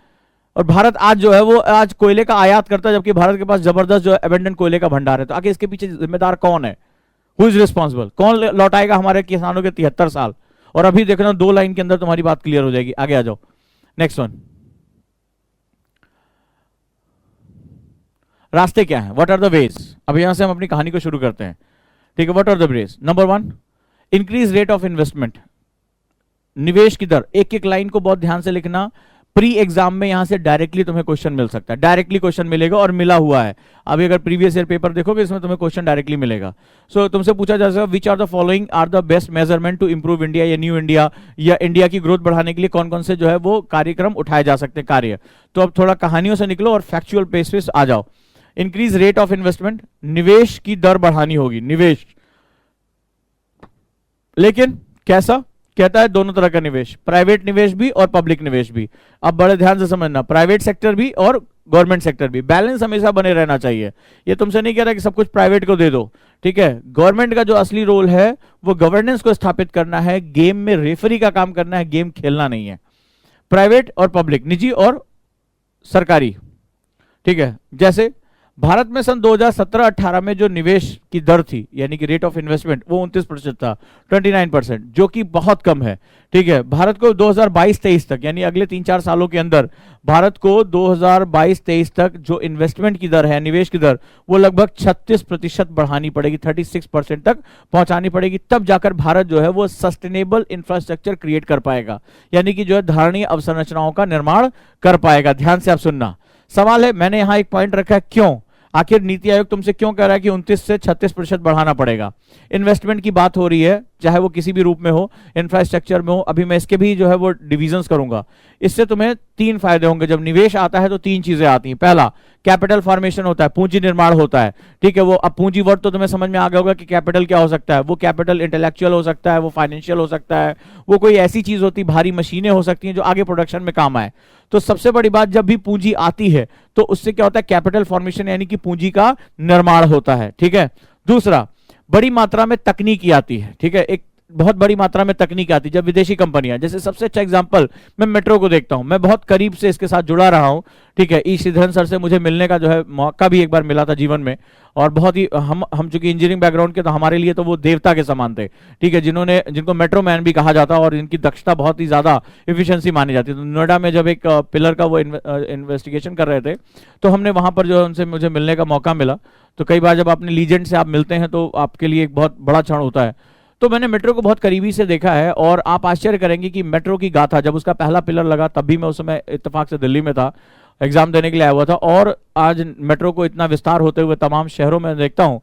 Speaker 1: और भारत आज जो है वो आज कोयले का आयात करता है, जबकि भारत के पास जबरदस्त जो है एबेंडेंट कोयले का भंडार है। तो आगे इसके पीछे जिम्मेदार कौन है? Who is responsible? कौन लौटाएगा हमारे किसानों के 73 साल? और अभी देखना 2 लाइन के अंदर तुम्हारी बात क्लियर हो जाएगी। आगे आ जाओ, नेक्स्ट वन। रास्ते क्या है? What are the ways? अब यहां से हम अपनी कहानी को शुरू करते हैं, ठीक है। What are the ways? Number 1, increase rate of investment, निवेश की दर। एक एक लाइन को बहुत ध्यान से लिखना। प्री एग्जाम में यहां से डायरेक्टली तुम्हें क्वेश्चन मिल सकता है, डायरेक्टली क्वेश्चन मिलेगा और मिला हुआ है। अभी अगर प्रीवियस ईयर पेपर देखोगे इसमें तुम्हें क्वेश्चन डायरेक्टली मिलेगा। सो तुमसे पूछा जा सकता है, which are the following are the best measurement to improve India, या न्यू इंडिया, या इंडिया की ग्रोथ बढ़ाने के लिए कौन कौन से जो है वो कार्यक्रम उठाए जा सकते हैं, कार्य। तो अब थोड़ा कहानियों से निकलो और फैक्चुअल बेस पे आ जाओ। इंक्रीज रेट ऑफ इन्वेस्टमेंट, निवेश की दर बढ़ानी होगी, निवेश। लेकिन कैसा? कहता है दोनों तरह का निवेश, प्राइवेट निवेश भी और पब्लिक निवेश भी। अब बड़े ध्यान से समझना, प्राइवेट सेक्टर भी और गवर्नमेंट सेक्टर भी, बैलेंस हमेशा बने रहना चाहिए। ये तुमसे नहीं कह रहा कि सब कुछ प्राइवेट को दे दो, ठीक है। गवर्नमेंट का जो असली रोल है वो गवर्नेंस को स्थापित करना है, गेम में रेफरी का काम करना है, गेम खेलना नहीं है। प्राइवेट और पब्लिक, निजी और सरकारी, ठीक है। जैसे भारत में सन 2017-18 में जो निवेश की दर थी, यानी कि रेट ऑफ इन्वेस्टमेंट, वो 29% था, 29%, जो कि बहुत कम है, ठीक है। भारत को 2022-23 तक, यानी अगले 3-4 सालों के अंदर भारत को 2022-23 तक जो इन्वेस्टमेंट की दर है, निवेश की दर, वो लगभग 36% बढ़ानी पड़ेगी, 36% तक पहुंचानी पड़ेगी। तब जाकर भारत जो है वो सस्टेनेबल इंफ्रास्ट्रक्चर क्रिएट कर पाएगा, यानी कि जो है धारणीय अवसंरचनाओं का निर्माण कर पाएगा। ध्यान से आप सुनना। सवाल है, मैंने यहां एक पॉइंट रखा है, क्यों, आखिर नीति आयोग तुमसे क्यों कह रहा है कि 29 से 36% बढ़ाना पड़ेगा। इन्वेस्टमेंट की बात हो रही है, चाहे वो किसी भी रूप में हो, इंफ्रास्ट्रक्चर में हो। अभी मैं इसके भी जो है वो डिविजन्स करूंगा। इससे तुम्हें 3 फायदे होंगे। जब निवेश आता है तो 3 चीजें आती हैं। पहला, कैपिटल फॉर्मेशन होता है, पूंजी निर्माण होता है, ठीक है। वो अब पूंजी वर्ड तो तुम्हें समझ में आ गया होगा कि कैपिटल क्या हो सकता है। वो कैपिटल इंटेलेक्चुअल हो सकता है, वो फाइनेंशियल हो सकता है, वो कोई ऐसी चीज होती, भारी मशीनें हो सकती हैं जो आगे प्रोडक्शन में काम आए। तो सबसे बड़ी बात, जब भी पूंजी आती है तो उससे क्या होता है, कैपिटल फॉर्मेशन, यानी कि पूंजी का निर्माण होता है, ठीक है। दूसरा, बड़ी मात्रा में तकनीकी आती है, ठीक है। एक बहुत बड़ी मात्रा में तकनीक आती है जब विदेशी कंपनियां, जैसे सबसे अच्छा एग्जांपल मैं मेट्रो को देखता हूं। मैं बहुत करीब से इसके साथ जुड़ा रहा हूं, ठीक है। ई श्रीधरन सर से मुझे मिलने का जो है मौका भी एक बार मिला था जीवन में, और बहुत ही हम चूंकि इंजीनियरिंग बैकग्राउंड के, तो हमारे लिए तो वो देवता के समान थे, ठीक है, जिनको मेट्रो मैन भी कहा जाता, और इनकी दक्षता बहुत ही ज्यादा एफिशिएंसी मानी जाती है। तो नोएडा में जब एक पिलर का वो इन्वेस्टिगेशन कर रहे थे, तो हमने वहां पर जो उनसे मुझे मिलने का मौका मिला। तो कई बार जब अपने लीजेंड से आप मिलते हैं तो आपके लिए एक बहुत बड़ा क्षण होता है। तो मैंने मेट्रो को बहुत करीबी से देखा है, और आप आश्चर्य करेंगे कि मेट्रो की गाथा, जब उसका पहला पिलर लगा तब भी मैं उस समय इत्तेफाक से दिल्ली में था, एग्जाम देने के लिए आया हुआ था। और आज मेट्रो को इतना विस्तार होते हुए तमाम शहरों में देखता हूं,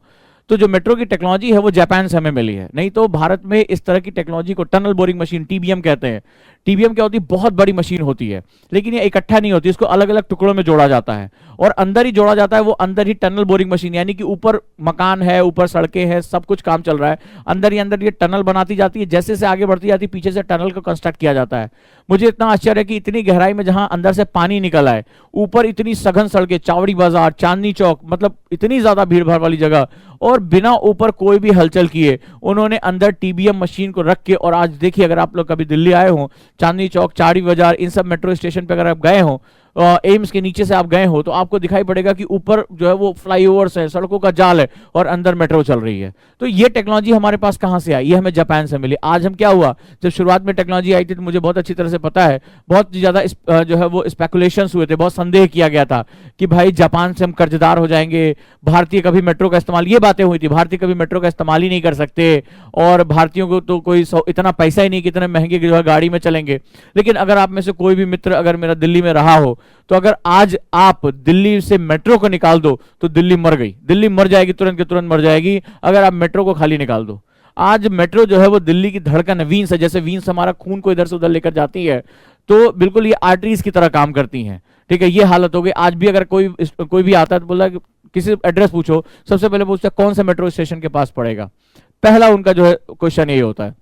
Speaker 1: तो जो मेट्रो की टेक्नोलॉजी है वो जापान से हमें मिली है। नहीं तो भारत में इस तरह की टेक्नोलॉजी को, टनल बोरिंग मशीन, टीबीएम कहते हैं। टीबीएम क्या होती है, बहुत बड़ी मशीन होती है, लेकिन ये इकट्ठा नहीं होती, इसको अलग अलग टुकड़ों में जोड़ा जाता है, और अंदर ही जोड़ा जाता है। वो अंदर ही टनल बोरिंग मशीन, यानी कि ऊपर मकान है, ऊपर सड़कें हैं, सब कुछ काम चल रहा है, अंदर ही अंदर ये टनल बनाती जाती है। जैसे से आगे बढ़ती जाती है, पीछे से टनल को कंस्ट्रक्ट किया जाता है। मुझे इतना आश्चर्य है कि इतनी गहराई में जहां अंदर से पानी निकल आए, ऊपर इतनी सघन सड़कें, चावड़ी बाजार, चांदनी चौक, मतलब इतनी ज्यादा भीड़ भाड़ वाली जगह, और बिना ऊपर कोई भी हलचल किए उन्होंने अंदर टीबीएम मशीन को रख के, और आज देखिए, अगर आप लोग कभी दिल्ली आए हो, चांदनी चौक, चावड़ी बाजार, इन सब मेट्रो स्टेशन पे अगर आप गए हो, एम्स के नीचे से आप गए हो, तो आपको दिखाई पड़ेगा कि ऊपर जो है वो फ्लाईओवर्स है, सड़कों का जाल है, और अंदर मेट्रो चल रही है। तो ये टेक्नोलॉजी हमारे पास कहां से आई, ये हमें जापान से मिली। आज हम क्या हुआ, जब शुरुआत में टेक्नोलॉजी आई थी तो मुझे बहुत अच्छी तरह से पता है, बहुत ज्यादा जो है वो स्पेकुलेशंस हुए थे, बहुत संदेह किया गया था कि भाई जापान से हम कर्जदार हो जाएंगे, भारतीय कभी मेट्रो का इस्तेमाल, ये बातें हुई थी, भारतीय कभी मेट्रो का इस्तेमाल ही नहीं कर सकते, और भारतीयों को तो कोई इतना पैसा ही नहीं कि इतने महंगे जो है गाड़ी में चलेंगे। लेकिन अगर आप में से कोई भी मित्र अगर मेरा दिल्ली में रहा हो, तो अगर आज आप दिल्ली से मेट्रो को निकाल दो तो दिल्ली मर गई, दिल्ली मर जाएगी, तुरंत के तुरंत मर जाएगी, अगर आप मेट्रो को खाली निकाल दो। आज मेट्रो जो है वो दिल्ली की धड़कन है, वीन्स है, जैसे वीन्स हमारा खून को इधर से उधर लेकर जाती है, तो बिल्कुल ये आर्टरीज की तरह काम करती हैं, ठीक है। ये हालत हो गई। आज भी अगर कोई भी आता है तो बोला, किसी एड्रेस पूछो, सबसे पहले पूछता है कौन सा मेट्रो स्टेशन के पास पड़ेगा, पहला उनका जो है क्वेश्चन यही होता है।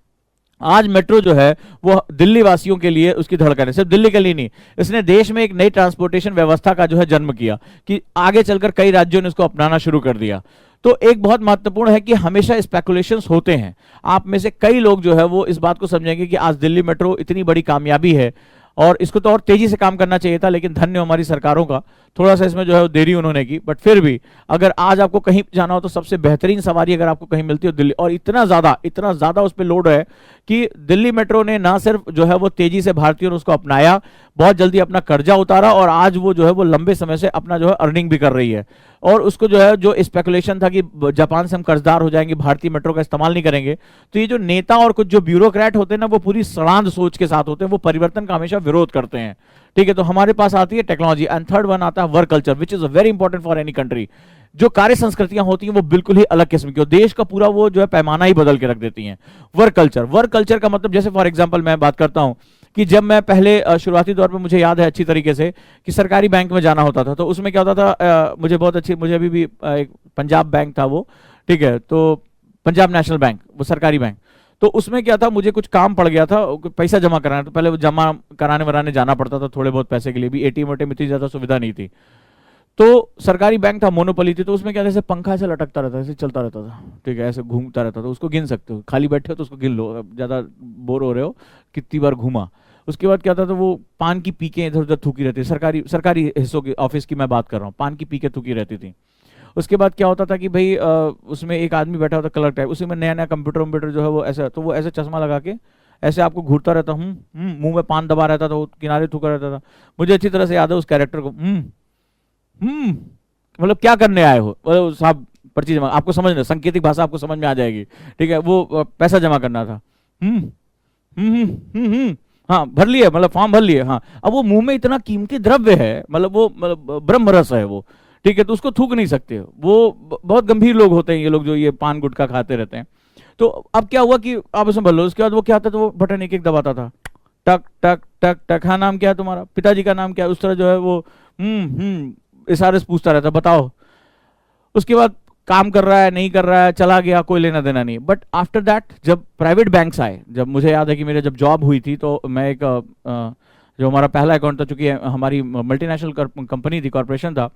Speaker 1: आज मेट्रो जो है वो दिल्ली वासियों के लिए उसकी धड़कन है, सिर्फ दिल्ली के लिए नहीं, इसने देश में एक नई ट्रांसपोर्टेशन व्यवस्था का जो है जन्म किया, कि आगे चलकर कई राज्यों ने इसको अपनाना शुरू कर दिया। तो एक बहुत महत्वपूर्ण है कि हमेशा स्पेकुलेशंस होते हैं। आप में से कई लोग जो है वो इस बात को समझेंगे कि आज दिल्ली मेट्रो इतनी बड़ी कामयाबी है, और इसको तो और तेजी से काम करना चाहिए था, लेकिन धन्य हमारी सरकारों का, थोड़ा सा इसमें जो है देरी उन्होंने की। बट फिर भी अगर आज आपको कहीं जाना हो तो सबसे बेहतरीन सवारी अगर आपको कहीं मिलती हो दिल्ली, और इतना ज्यादा उस पर लोड है कि दिल्ली मेट्रो ने ना सिर्फ जो है वो तेजी से भारतीयों ने उसको अपनाया, बहुत जल्दी अपना कर्जा उतारा, और आज वो जो है वो लंबे समय से अपना जो है अर्निंग भी कर रही है। और उसको जो है जो स्पेकुलेशन था कि जापान से हम कर्जदार हो जाएंगे, भारतीय मेट्रो का इस्तेमाल नहीं करेंगे, तो ये जो नेता और कुछ जो ब्यूरोक्रेट होते हैं ना, वो पूरी सड़ांध सोच के साथ होते हैं, वो परिवर्तन का हमेशा विरोध करते हैं, ठीक है। तो हमारे पास आती है टेक्नोलॉजी, एंड थर्ड वन आता है work culture, which is very important for any country. जो कार्य संस्कृतियां होती हैं वो बिल्कुल ही अलग किस्म की, और देश का पूरा वो जो है पैमाना ही बदल के रख देती हैं। वर्क कल्चर का मतलब, जैसे फॉर एग्जांपल मैं बात करता हूं कि जब मैं पहले शुरुआती दौर पे, मुझे याद है अच्छी तरीके से कि सरकारी बैंक में जाना होता था, तो उसमें क्या होता था, मुझे अभी भी एक पंजाब बैंक था वो, ठीक है, तो पंजाब नेशनल बैंक, वो सरकारी बैंक। तो उसमें क्या था, मुझे कुछ काम पड़ गया था, पैसा जमा कराना, तो पहले वो जमा कराने वराने जाना पड़ता था थोड़े बहुत पैसे के लिए भी, एटीएम वेटीएम इतनी ज्यादा सुविधा नहीं थी। तो सरकारी बैंक था, मोनोपोली थी, तो उसमें क्या, जैसे पंखा ऐसे लटकता रहता था, ऐसे चलता रहता था, ठीक है, ऐसे घूमता रहता था, उसको गिन सकते हो, खाली बैठे हो तो उसको गिन लो, अब ज्यादा बोर हो रहे हो कितनी बार घूमा। उसके बाद क्या था, तो वो पान की पीके इधर उधर थूकी रहती, सरकारी सरकारी हिस्सों की, ऑफिस की मैं बात कर रहा हूँ, पान की पीके थूकी रहती थी। उसके बाद क्या होता था कि भाई उसमें एक आदमी बैठा होता क्लर्क टाइप, उसी में नया नया कंप्यूटर वम्प्यूटर जो है वो ऐसा, तो वो ऐसे चश्मा लगा के ऐसे आपको घूरता रहता, मुंह में पान दबा रहता था, वो किनारे थूका रहता था। मुझे अच्छी तरह से याद है उस कैरेक्टर को, मतलब क्या करने आए हो, साहब पर्ची जमा, आपको समझ में, सांकेतिक भाषा आपको समझ में आ जाएगी, ठीक है, वो पैसा जमा करना था। हम्म हाँ भर लिए, मतलब फॉर्म भर लिए, हाँ। अब वो मुंह में इतना कीमती द्रव्य है, मतलब वो मतलब ब्रह्म रस है वो, ठीक है, तो उसको थूक नहीं सकते, वो बहुत गंभीर लोग होते हैं ये लोग जो ये पान गुटखा खाते रहते हैं। तो अब क्या हुआ कि आप उसमें भर लो, उसके बाद वो क्या आता, तो वो बटन एक एक दबाता था, टक टक टक टक, हाँ नाम क्या है तुम्हारा, पिताजी का नाम क्या है, उस तरह जो है वो इशारे से पूछता रहता, बताओ। उसके बाद काम कर रहा है नहीं कर रहा है, चला गया, कोई लेना देना नहीं। बट आफ्टर दैट जब प्राइवेट बैंक्स आए, जब मुझे याद है कि मेरे जब जॉब हुई थी, तो मैं एक जो हमारा पहला अकाउंट था, चूंकि हमारी मल्टीनेशनल कंपनी थी, कॉर्पोरेशन था,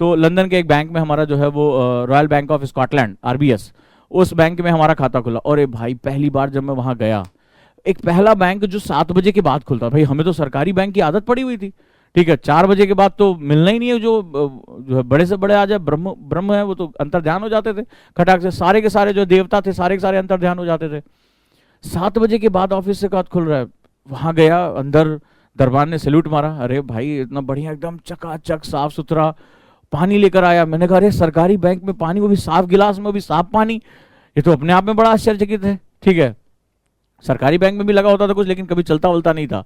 Speaker 1: तो लंदन के एक बैंक में हमारा जो है वो royal bank of Scotland, RBS, उस बैंक में हमारा खाता खुला। और भाई पहली बार जब मैं वहां गया, एक पहला बैंक जो 7 बजे के बाद खुलता, भाई हमें तो सरकारी बैंक की आदत पड़ी हुई थी, ठीक है, 4 बजे के बाद तो मिलना ही नहीं है, जो है बड़े से बड़े आ जाए, ब्रह्म ब्रह्म है वो, तो अंतर ध्यान हो जाते थे खटाक से, सारे के सारे जो देवता थे सारे के सारे अंतर ध्यान हो जाते थे। 7 बजे के बाद ऑफिस से बाद खुल रहा है, वहां गया अंदर, दरबार ने सैल्यूट मारा, अरे भाई इतना बढ़िया एकदम चकाचक साफ सुथरा, पानी लेकर आया। मैंने कहा अरे सरकारी बैंक में पानी, वो भी साफ गिलास में, वो भी साफ पानी, ये तो अपने आप में बड़ा आश्चर्यचकित है, ठीक है। सरकारी बैंक में भी लगा होता था कुछ, लेकिन कभी चलता वलता नहीं था।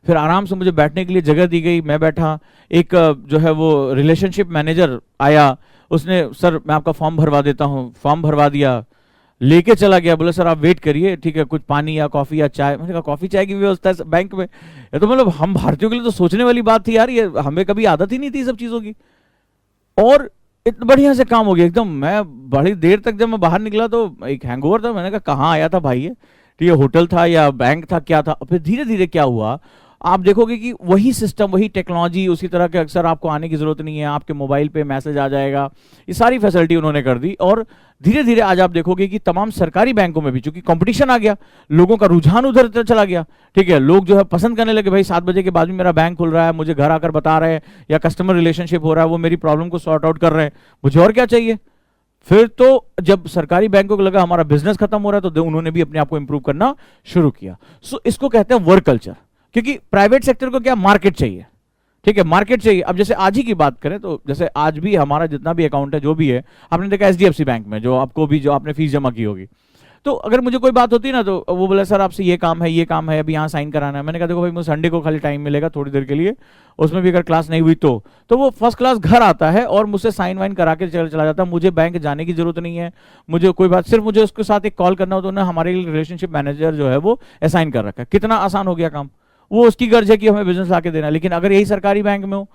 Speaker 1: फिर आराम से मुझे बैठने के लिए जगह दी गई, मैं बैठा। एक जो है वो रिलेशनशिप मैनेजर आया, उसने, सर मैं आपका फॉर्म भरवा देता हूँ, फॉर्म भरवा दिया, लेके चला गया, बोले सर आप वेट करिए, ठीक है, कुछ पानी या कॉफी या चाय। मैंने कहा कॉफी चाय की व्यवस्था है बैंक में? ये तो मतलब हम भारतीयों के लिए तो सोचने वाली बात थी यार, ये हमें कभी आदत ही नहीं थी सब चीजों की। और इतना बढ़िया से काम हो गया एकदम। मैं बड़ी देर तक जब मैं बाहर निकला तो एक हैंगओवर था, मैंने कहा कहाँ आया था भाई ये, तो ये होटल था या बैंक था क्या था। फिर धीरे धीरे क्या हुआ, आप देखोगे कि वही सिस्टम, वही टेक्नोलॉजी, उसी तरह के, अक्सर आपको आने की जरूरत नहीं है, आपके मोबाइल पे मैसेज आ जाएगा, ये सारी फैसिलिटी उन्होंने कर दी। और धीरे धीरे आज आप देखोगे कि तमाम सरकारी बैंकों में भी चूंकि कंपटीशन आ गया, लोगों का रुझान उधर चला गया, ठीक है, लोग जो है पसंद करने लगे, भाई 7 बजे के बाद भी मेरा बैंक खुल रहा है, मुझे घर आकर बता रहे हैं, या कस्टमर रिलेशनशिप हो रहा है, वो मेरी प्रॉब्लम को सॉर्ट आउट कर रहे हैं, मुझे और क्या चाहिए। फिर तो जब सरकारी बैंकों को लगा हमारा बिजनेस खत्म हो रहा है, तो उन्होंने भी अपने आप को इंप्रूव करना शुरू किया। सो इसको कहते हैं वर्क कल्चर, क्योंकि प्राइवेट सेक्टर को क्या, मार्केट चाहिए, ठीक है, मार्केट चाहिए। अब जैसे आज ही की बात करें तो जैसे आज भी हमारा जितना भी अकाउंट है जो भी है, आपने देखा एचडीएफसी बैंक में जो आपको भी, जो आपने फीस जमा की होगी, तो अगर मुझे कोई बात होती है ना, तो वो बोला सर आपसे ये काम है, ये काम है, अभी यहाँ साइन कराना है। मैंने कहा देखो भाई मुझे संडे को खाली टाइम मिलेगा थोड़ी देर के लिए, उसमें भी अगर क्लास नहीं हुई तो वो फर्स्ट क्लास घर आता है और मुझसे साइन वाइन करा के चला जाता है। मुझे बैंक जाने की जरूरत नहीं है, मुझे कोई बात, सिर्फ मुझे उसके साथ एक कॉल करना हो, तो उन्हें हमारे रिलेशनशिप मैनेजर जो है वो असाइन कर रखा है। कितना आसान हो गया काम। वो उसकी गर्ज है कि हमें बिजनेस लाके देना, लेकिन अगर यही सरकारी बैंक में हो,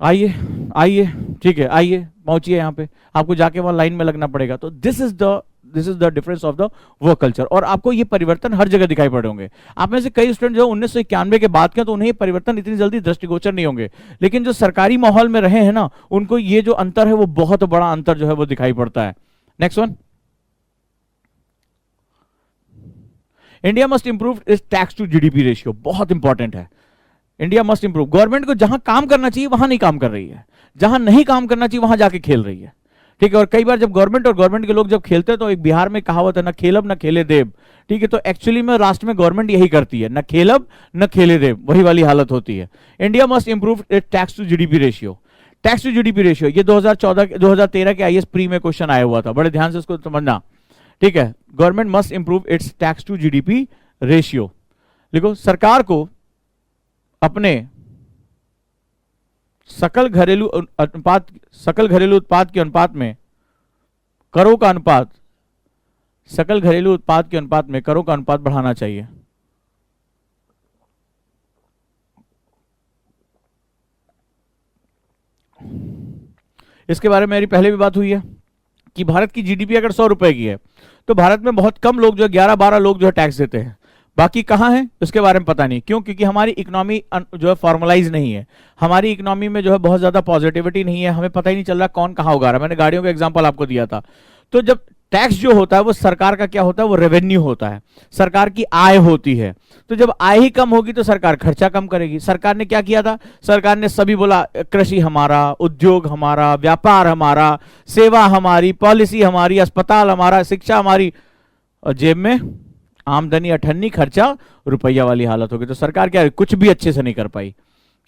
Speaker 1: आइए आइए, ठीक है, आइए पहुंचिए यहाँ पे, आपको जाके वहां लाइन में लगना पड़ेगा। तो this is the difference of the work culture. और आपको ये परिवर्तन हर जगह दिखाई पड़े होंगे। आप में से कई स्टूडेंट जो 1991 के बाद के, तो उन्हें ये परिवर्तन इतनी जल्दी दृष्टिगोचर नहीं होंगे, लेकिन जो सरकारी माहौल में रहे हैं ना, उनको ये जो अंतर है वो बहुत बड़ा अंतर जो है वो दिखाई पड़ता है। Next one, India must improve is tax to GDP ratio, बहुत इंपॉर्टेंट है। इंडिया मस्ट इंप्रूव, गवर्नमेंट को जहां काम करना चाहिए वहां नहीं काम कर रही है, जहां नहीं काम करना चाहिए वहां जाके खेल रही है, ठीक है। और कई बार जब गवर्नमेंट और गवर्नमेंट के लोग जब खेलते हैं, तो एक बिहार में कहावत है, ना खेलब न खेले देव, ठीक है। तो एक्चुअली में राष्ट्र में गवर्नमेंट यही करती है, न खेलब न खेले देव, वही वाली हालत होती है। India must improve tax to GDP ratio. Tax to GDP ratio ये 2013 के आईएएस प्री में क्वेश्चन आया हुआ था, बड़े ध्यान से इसको समझना, ठीक है। Government must improve its tax to GDP ratio. देखो, सरकार को अपने सकल घरेलू उत्पाद के अनुपात में करों का अनुपात, सकल घरेलू उत्पाद के अनुपात में करों का अनुपात बढ़ाना चाहिए। इसके बारे में मेरी पहले भी बात हुई है कि भारत की जीडीपी अगर 100 रुपए की है, तो भारत में बहुत कम लोग जो 11-12 लोग जो है टैक्स देते हैं, बाकी कहाँ हैं उसके बारे में पता नहीं। क्यों? क्योंकि हमारी इकोनॉमी जो है फॉर्मलाइज नहीं है, हमारी इकोनॉमी में जो है बहुत ज्यादा पॉजिटिविटी नहीं है, हमें पता ही नहीं चल रहा कौन कहाँ उगा रहा है। मैंने गाड़ियों का एग्जांपल आपको दिया था। तो जब टैक्स जो होता है वो सरकार का क्या होता है, वो रेवेन्यू होता है, सरकार की आय होती है। तो जब आय ही कम होगी तो सरकार खर्चा कम करेगी। सरकार ने क्या किया था, सरकार ने सभी बोला कृषि हमारा, उद्योग हमारा, व्यापार हमारा, सेवा हमारी, पॉलिसी हमारी, अस्पताल हमारा, शिक्षा हमारी, और जेब में आमदनी अठन्नी, खर्चा रुपया वाली हालत होगी। तो सरकार क्या कुछ भी अच्छे से नहीं कर पाई।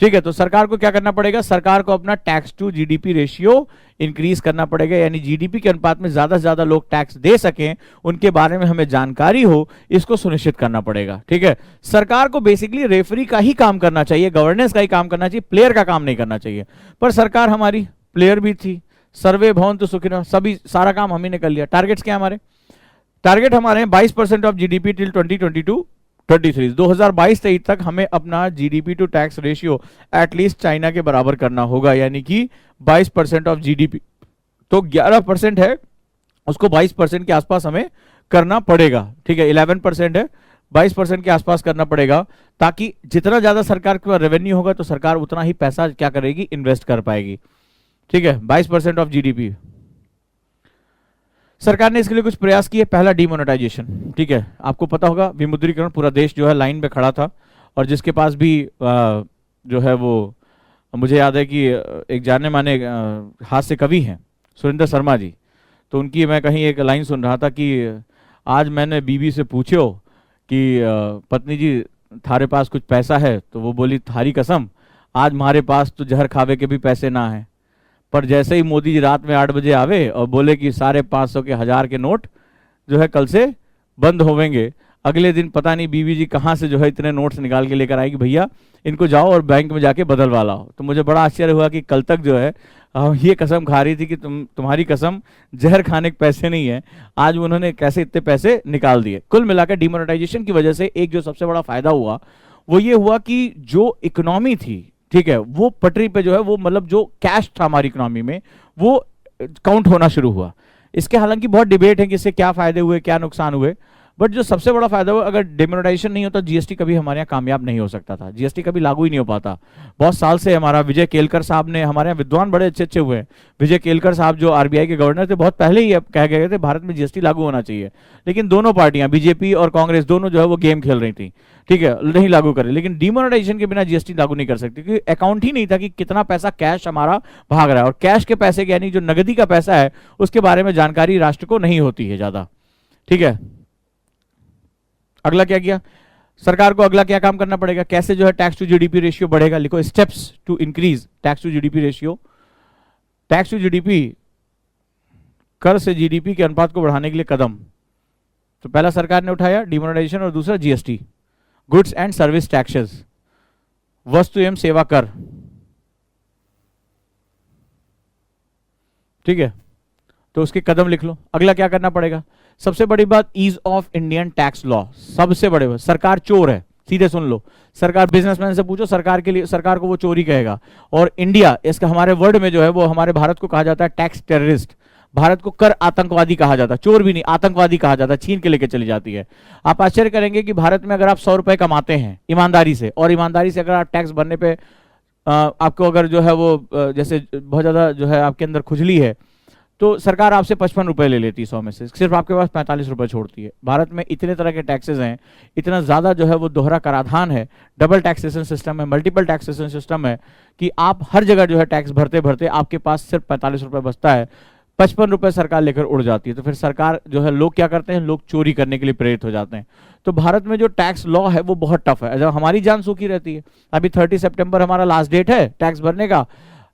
Speaker 1: ठीक है, तो सरकार को क्या करना पड़ेगा, सरकार को अपना tax to GDP ratio increase करना पड़ेगा, यानी जीडीपी के अनुपात में ज्यादा से ज्यादा लोग टैक्स दे सकें, उनके बारे में हमें जानकारी हो, इसको सुनिश्चित करना पड़ेगा। ठीक है, सरकार को बेसिकली रेफरी का ही काम करना चाहिए, गवर्नेंस का ही काम करना चाहिए, प्लेयर का काम नहीं करना चाहिए। पर सरकार हमारी प्लेयर भी थी, सर्वे भवन्तु सुखिनः, सभी सारा काम हम ही ने कर लिया। टारगेट्स क्या हमारे, टारगेट हमारे 22% ऑफ जीडीपी टिल 2022-23, 2022-23 तक हमें अपना GDP to tax ratio at least China के बराबर करना होगा, यानी कि 22% ऑफ जीडीपी। तो 11% है, उसको 22% के आसपास हमें करना पड़ेगा। ठीक है, 11% है, 22% के आसपास करना पड़ेगा, ताकि जितना ज्यादा सरकार के पास रेवेन्यू होगा तो सरकार उतना ही पैसा क्या करेगी, इन्वेस्ट कर पाएगी। ठीक है, 22% ऑफ जीडीपी। सरकार ने इसके लिए कुछ प्रयास किए। पहला, डिमोनेटाइजेशन। ठीक है, आपको पता होगा विमुद्रीकरण, पूरा देश जो है लाइन पे खड़ा था, और जिसके पास भी जो है वो, मुझे याद है कि एक जाने माने हास्य कवि हैं सुरेंद्र शर्मा जी, तो उनकी मैं कहीं एक लाइन सुन रहा था कि आज मैंने बीवी से पूछो कि पत्नी जी थारे पास कुछ पैसा है, तो वो बोली थारी कसम आज हमारे पास तो जहर खावे के भी पैसे ना है। पर जैसे ही मोदी जी रात में 8 बजे आवे और बोले कि 550 के 1000 के नोट जो है कल से बंद होवेंगे, अगले दिन पता नहीं बीवी जी कहाँ से जो है इतने नोट्स निकाल के लेकर आएगी, भैया इनको जाओ और बैंक में जाके बदलवा लाओ। तो मुझे बड़ा आश्चर्य हुआ कि कल तक जो है ये कसम खा रही थी कि तुम्हारी कसम जहर खाने के पैसे नहीं है, आज उन्होंने कैसे इतने पैसे निकाल दिए। कुल मिलाकर डिमोनेटाइजेशन की वजह से एक जो सबसे बड़ा फायदा हुआ वो ये हुआ कि जो इकोनॉमी थी, ठीक है, वो पटरी पे जो है वो, मतलब जो कैश था हमारी इकोनॉमी में वो काउंट होना शुरू हुआ। इसके हालांकि बहुत डिबेट है कि इससे क्या फायदे हुए, क्या नुकसान हुए, बट जो सबसे बड़ा फायदा हुआ, अगर डिमोनेटाइजेशन नहीं होता जीएसटी कभी हमारे यहाँ कामयाब नहीं हो सकता था, जीएसटी कभी लागू ही नहीं हो पाता। बहुत साल से हमारा विजय केलकर साहब ने, हमारे यहाँ विद्वान बड़े अच्छे अच्छे हुए हैं, विजय केलकर साहब जो आरबीआई के गवर्नर थे, बहुत पहले ही कह गए थे भारत में जीएसटी लागू होना चाहिए, लेकिन दोनों पार्टियां बीजेपी और कांग्रेस दोनों जो है वो गेम खेल रही थी। ठीक है, नहीं लागू करे, लेकिन डिमोनेटाइजेशन के बिना जीएसटी लागू नहीं कर सकती, क्योंकि अकाउंट ही नहीं था कि कितना पैसा कैश हमारा भाग रहा है, और कैश के पैसे यानी जो नगदी का पैसा है उसके बारे में जानकारी राष्ट्र को नहीं होती है ज्यादा। ठीक है, अगला क्या किया सरकार को, अगला क्या काम करना पड़ेगा, कैसे जो है टैक्स टू जीडीपी रेशियो बढ़ेगा। लिखो steps to increase tax to GDP ratio. Tax to GDP, कर से जीडीपी के अनुपात को बढ़ाने के लिए कदम। तो पहला सरकार ने उठाया डिमोनेटाइजेशन, और दूसरा GST, goods and service taxes, वस्तु एवं सेवा कर। ठीक है, तो उसके कदम लिख लो। अगला क्या करना पड़ेगा, सबसे बड़ी बात ease of Indian tax law. सबसे बड़े बात, सरकार चोर है, सीधे सुन लो, सरकार बिजनेसमैन से पूछो, सरकार के लिए, सरकार को वो चोरी कहेगा। और इंडिया, इसका हमारे वर्ड में जो है वो, हमारे भारत को कहा जाता है टैक्स टेररिस्ट, भारत को कर आतंकवादी कहा जाता है, चोर भी नहीं आतंकवादी कहा जाता है, छीन के लेके चली जाती है। आप आश्चर्य करेंगे कि भारत में अगर आप 100 रुपए कमाते हैं ईमानदारी से, और ईमानदारी से अगर आप टैक्स भरने पे आपको अगर जो है वो जैसे बहुत ज्यादा जो है आपके अंदर खुजली है, तो सरकार आपसे 55 रुपए ले लेती है 100 में से, सिर्फ आपके पास 45 रुपए छोड़ती है। भारत में इतने तरह के टैक्सेस हैं, इतना ज्यादा जो है वो दोहरा कराधान है, डबल टैक्सेशन सिस्टम है, मल्टीपल टैक्सेशन सिस्टम है, कि आप हर जगह जो है टैक्स भरते भरते आपके पास सिर्फ 45 रुपए बचता है, 55 रुपए सरकार लेकर उड़ जाती है। तो फिर सरकार जो है, लोग क्या करते हैं, लोग चोरी करने के लिए प्रेरित हो जाते हैं। तो भारत में जो टैक्स लॉ है वो बहुत टफ है, जब हमारी जान सूखी रहती है। अभी 30 सितंबर हमारा लास्ट डेट है टैक्स भरने का,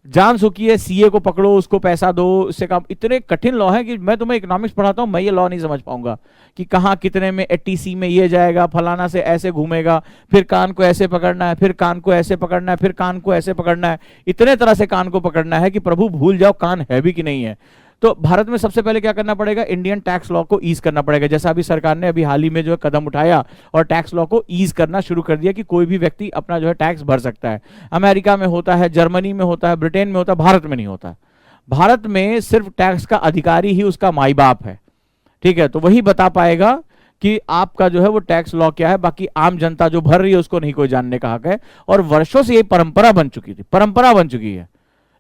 Speaker 1: जान सूखी है, सीए को पकड़ो, उसको पैसा दो, इससे काम, इतने कठिन लॉ है कि मैं तुम्हें इकोनॉमिक्स पढ़ाता हूं, मैं ये लॉ नहीं समझ पाऊंगा कि कहाँ कितने में एटीसी में ये जाएगा, फलाना से ऐसे घूमेगा, फिर कान को ऐसे पकड़ना है, फिर कान को ऐसे पकड़ना है, फिर कान को ऐसे पकड़ना है, इतने तरह से कान को पकड़ना है कि प्रभु भूल जाओ कान है भी कि नहीं है। तो भारत में सबसे पहले क्या करना पड़ेगा, इंडियन टैक्स लॉ को ईज करना पड़ेगा, जैसा अभी सरकार ने अभी हाल ही में जो है कदम उठाया और टैक्स लॉ को ईज करना शुरू कर दिया कि कोई भी व्यक्ति अपना जो है टैक्स भर सकता है। अमेरिका में होता है, जर्मनी में होता है, ब्रिटेन में होता है, भारत में नहीं होता है। भारत में सिर्फ टैक्स का अधिकारी ही उसका माई बाप है, ठीक है, तो वही बता पाएगा कि आपका जो है वो टैक्स लॉ क्या है। बाकी आम जनता जो भर रही है उसको नहीं कोई जानने का हक है। और वर्षों से ये परंपरा बन चुकी थी, परंपरा बन चुकी है।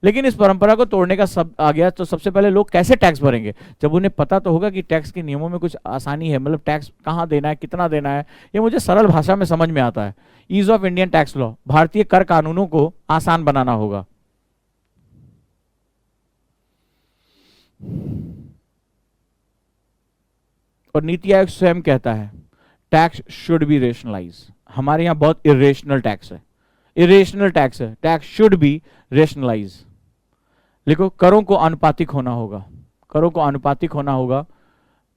Speaker 1: लेकिन इस परंपरा को तोड़ने का सब आ गया। तो सबसे पहले लोग कैसे टैक्स भरेंगे, जब उन्हें पता तो होगा कि टैक्स के नियमों में कुछ आसानी है, मतलब टैक्स कहाँ देना है, कितना देना है, ये मुझे सरल भाषा में समझ में आता है। Ease of Indian tax law, भारतीय कर कानूनों को आसान बनाना होगा। और नीति आयोग स्वयं कहता है टैक्स शुड बी रेशनलाइज। हमारे यहां बहुत इरेशनल टैक्स है, इरेशनल टैक्स है, टैक्स शुड बी रेशनलाइज। लिखो, करों को अनुपातिक होना होगा, करों को अनुपातिक होना होगा,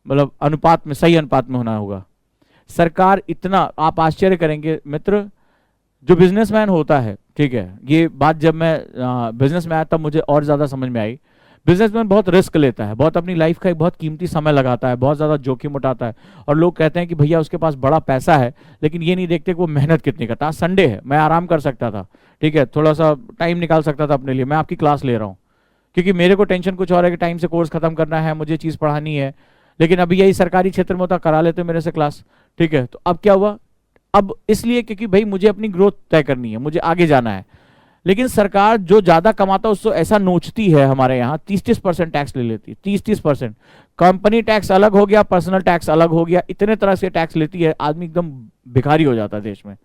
Speaker 1: मतलब अनुपात में, सही अनुपात में होना होगा। सरकार इतना, आप आश्चर्य करेंगे मित्र, जो बिजनेसमैन होता है, ठीक है, ये बात जब मैं बिजनेस में आया तब मुझे और ज्यादा समझ में आई। बिजनेसमैन बहुत रिस्क लेता है, बहुत अपनी लाइफ का एक बहुत कीमती समय लगाता है, बहुत ज्यादा जोखिम उठाता है। और लोग कहते हैं कि भैया उसके पास बड़ा पैसा है, लेकिन ये नहीं देखते कि वो मेहनत कितनी करता है। संडे है, मैं आराम कर सकता था, ठीक है, थोड़ा सा टाइम निकाल सकता था अपने लिए। मैं आपकी क्लास ले रहा हूँ क्योंकि मेरे को टेंशन कुछ और है कि टाइम से कोर्स खत्म करना है, मुझे चीज पढ़ानी है। लेकिन अभी यही सरकारी क्षेत्र में होता, करा लेते मेरे से क्लास, ठीक है। तो अब क्या हुआ, अब इसलिए क्योंकि भाई मुझे अपनी ग्रोथ तय करनी है, मुझे आगे जाना है। लेकिन सरकार जो ज्यादा कमाता है उसको ऐसा नोचती है, हमारे यहाँ 30-30% टैक्स ले लेती है, 30-30%। कंपनी टैक्स अलग हो गया, पर्सनल टैक्स अलग हो गया, इतने तरह से टैक्स लेती है, आदमी एकदम भिखारी हो जाता है देश में।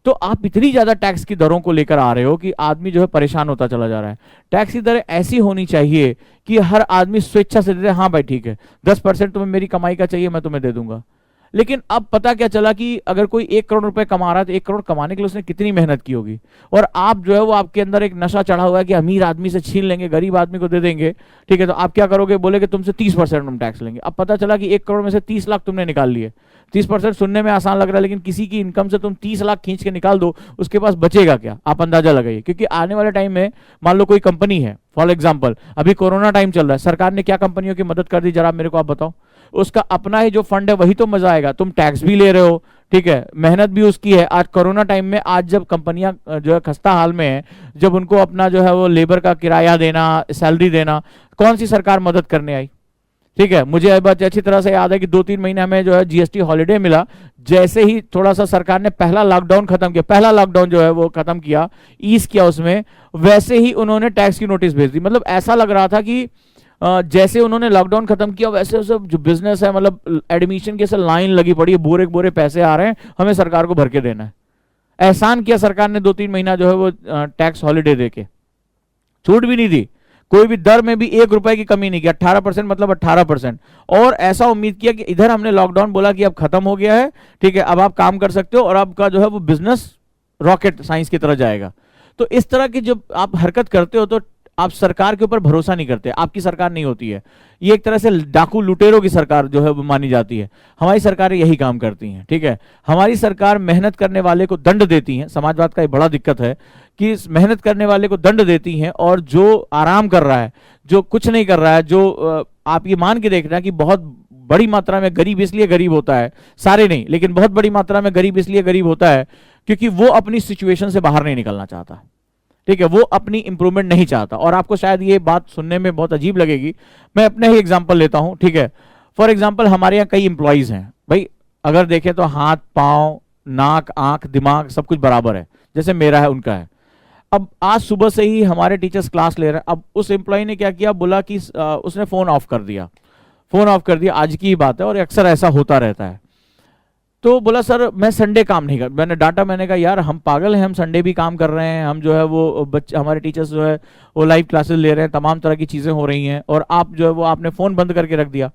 Speaker 1: तो आप इतनी ज्यादा टैक्स की दरों को लेकर आ रहे हो कि आदमी जो है परेशान होता चला जा रहा है। टैक्स की दरें ऐसी होनी चाहिए कि हर आदमी स्वेच्छा से दे दे, हाँ भाई ठीक है 10% तुम्हें मेरी कमाई का चाहिए, मैं तुम्हें दे दूंगा। लेकिन अब पता क्या चला कि अगर कोई 1 करोड़ रुपए कमा रहा है तो 1 करोड़ कमाने के लिए उसने कितनी मेहनत की होगी। और आप जो है वो, आपके अंदर एक नशा चढ़ा हुआ है कि अमीर आदमी से छीन लेंगे, गरीब आदमी को दे देंगे, ठीक है। तो आप क्या करोगे, बोले कि तुमसे 30% हम टैक्स लेंगे। अब पता चला कि 1 करोड़ में से 30 लाख तुमने निकाल लिए। 30% सुनने में आसान लग रहा है, लेकिन किसी की इनकम से तुम 30 लाख खींच के निकाल दो, उसके पास बचेगा क्या, आप अंदाजा लगाइए। क्योंकि आने वाले टाइम में मान लो कोई कंपनी है, फॉर एग्जाम्पल अभी कोरोना टाइम चल रहा है, सरकार ने क्या कंपनियों की मदद कर दी, जरा मेरे को आप बताओ। उसका अपना ही जो फंड है वही तो मजा आएगा, तुम टैक्स भी ले रहे हो, ठीक है, मेहनत भी उसकी है। आज कोरोना टाइम में, आज जब कंपनियां जो है खस्ता हाल में है, जब उनको अपना जो है वो लेबर का किराया देना, सैलरी देना, कौन सी सरकार मदद करने आई, ठीक है। मुझे बात अच्छी तरह से याद है कि 2-3 महीने हमें जो है जीएसटी हॉलीडे मिला। जैसे ही थोड़ा सा सरकार ने पहला लॉकडाउन खत्म किया, पहला लॉकडाउन जो है वो खत्म किया, ईज किया उसमें, वैसे ही उन्होंने टैक्स की नोटिस भेज दी। मतलब ऐसा लग रहा था कि जैसे उन्होंने लॉकडाउन खत्म किया वैसे सब जो बिजनेस है, मतलब एडमिशन की लाइन लगी पड़ी है, बोरे बोरे पैसे आ रहे हैं, हमें सरकार को भर के देना है। एहसान किया सरकार ने 2-3 महीना जो है वो टैक्स हॉलीडे देके, छूट भी नहीं दी, कोई भी दर में भी 1 रुपए की कमी नहीं की, 18% मतलब 18%। और ऐसा उम्मीद किया कि इधर हमने लॉकडाउन बोला कि अब खत्म हो गया है, ठीक है, अब आप काम कर सकते हो और आपका जो है वो बिजनेस रॉकेट साइंस की तरह जाएगा। तो इस तरह की जब आप हरकत करते हो तो आप सरकार के ऊपर भरोसा नहीं करते, आपकी सरकार नहीं होती है, ये एक तरह से डाकू लुटेरों की सरकार जो है वो मानी जाती है। हमारी सरकारें यही काम करती हैं, ठीक है। हमारी सरकार मेहनत करने वाले को दंड देती है, समाजवाद का एक बड़ा दिक्कत है कि मेहनत करने वाले को दंड देती हैं, और जो आराम कर रहा है, जो कुछ नहीं कर रहा है, जो आप ये मान के देख रहे हैं कि बहुत बड़ी मात्रा में गरीब इसलिए गरीब होता है, सारे नहीं लेकिन बहुत बड़ी मात्रा में गरीब इसलिए गरीब होता है क्योंकि वो अपनी सिचुएशन से बाहर नहीं निकलना चाहता, ठीक है, वो अपनी इंप्रूवमेंट नहीं चाहता। और आपको शायद ये बात सुनने में बहुत अजीब लगेगी, मैं अपने ही एग्जांपल लेता हूं, ठीक है। फॉर एग्जांपल हमारे यहाँ कई एम्प्लॉइज हैं भाई, अगर देखें तो हाथ पांव नाक आंख दिमाग सब कुछ बराबर है, जैसे मेरा है उनका है। अब आज सुबह से ही हमारे टीचर्स क्लास ले रहे हैं। अब उस एम्प्लॉय ने क्या किया, बोला कि उसने फोन ऑफ कर दिया, फोन ऑफ कर दिया, आज की बात है और अक्सर ऐसा होता रहता है। तो बोला सर मैं संडे काम नहीं कर, मैंने डांटा, मैंने कहा यार हम पागल हैं, हम संडे भी काम कर रहे हैं, हम जो है वो बच्चे हमारे टीचर्स जो है वो लाइव क्लासेस ले रहे हैं, तमाम तरह की चीजें हो रही हैं और आप जो है वो आपने फोन बंद करके रख दिया।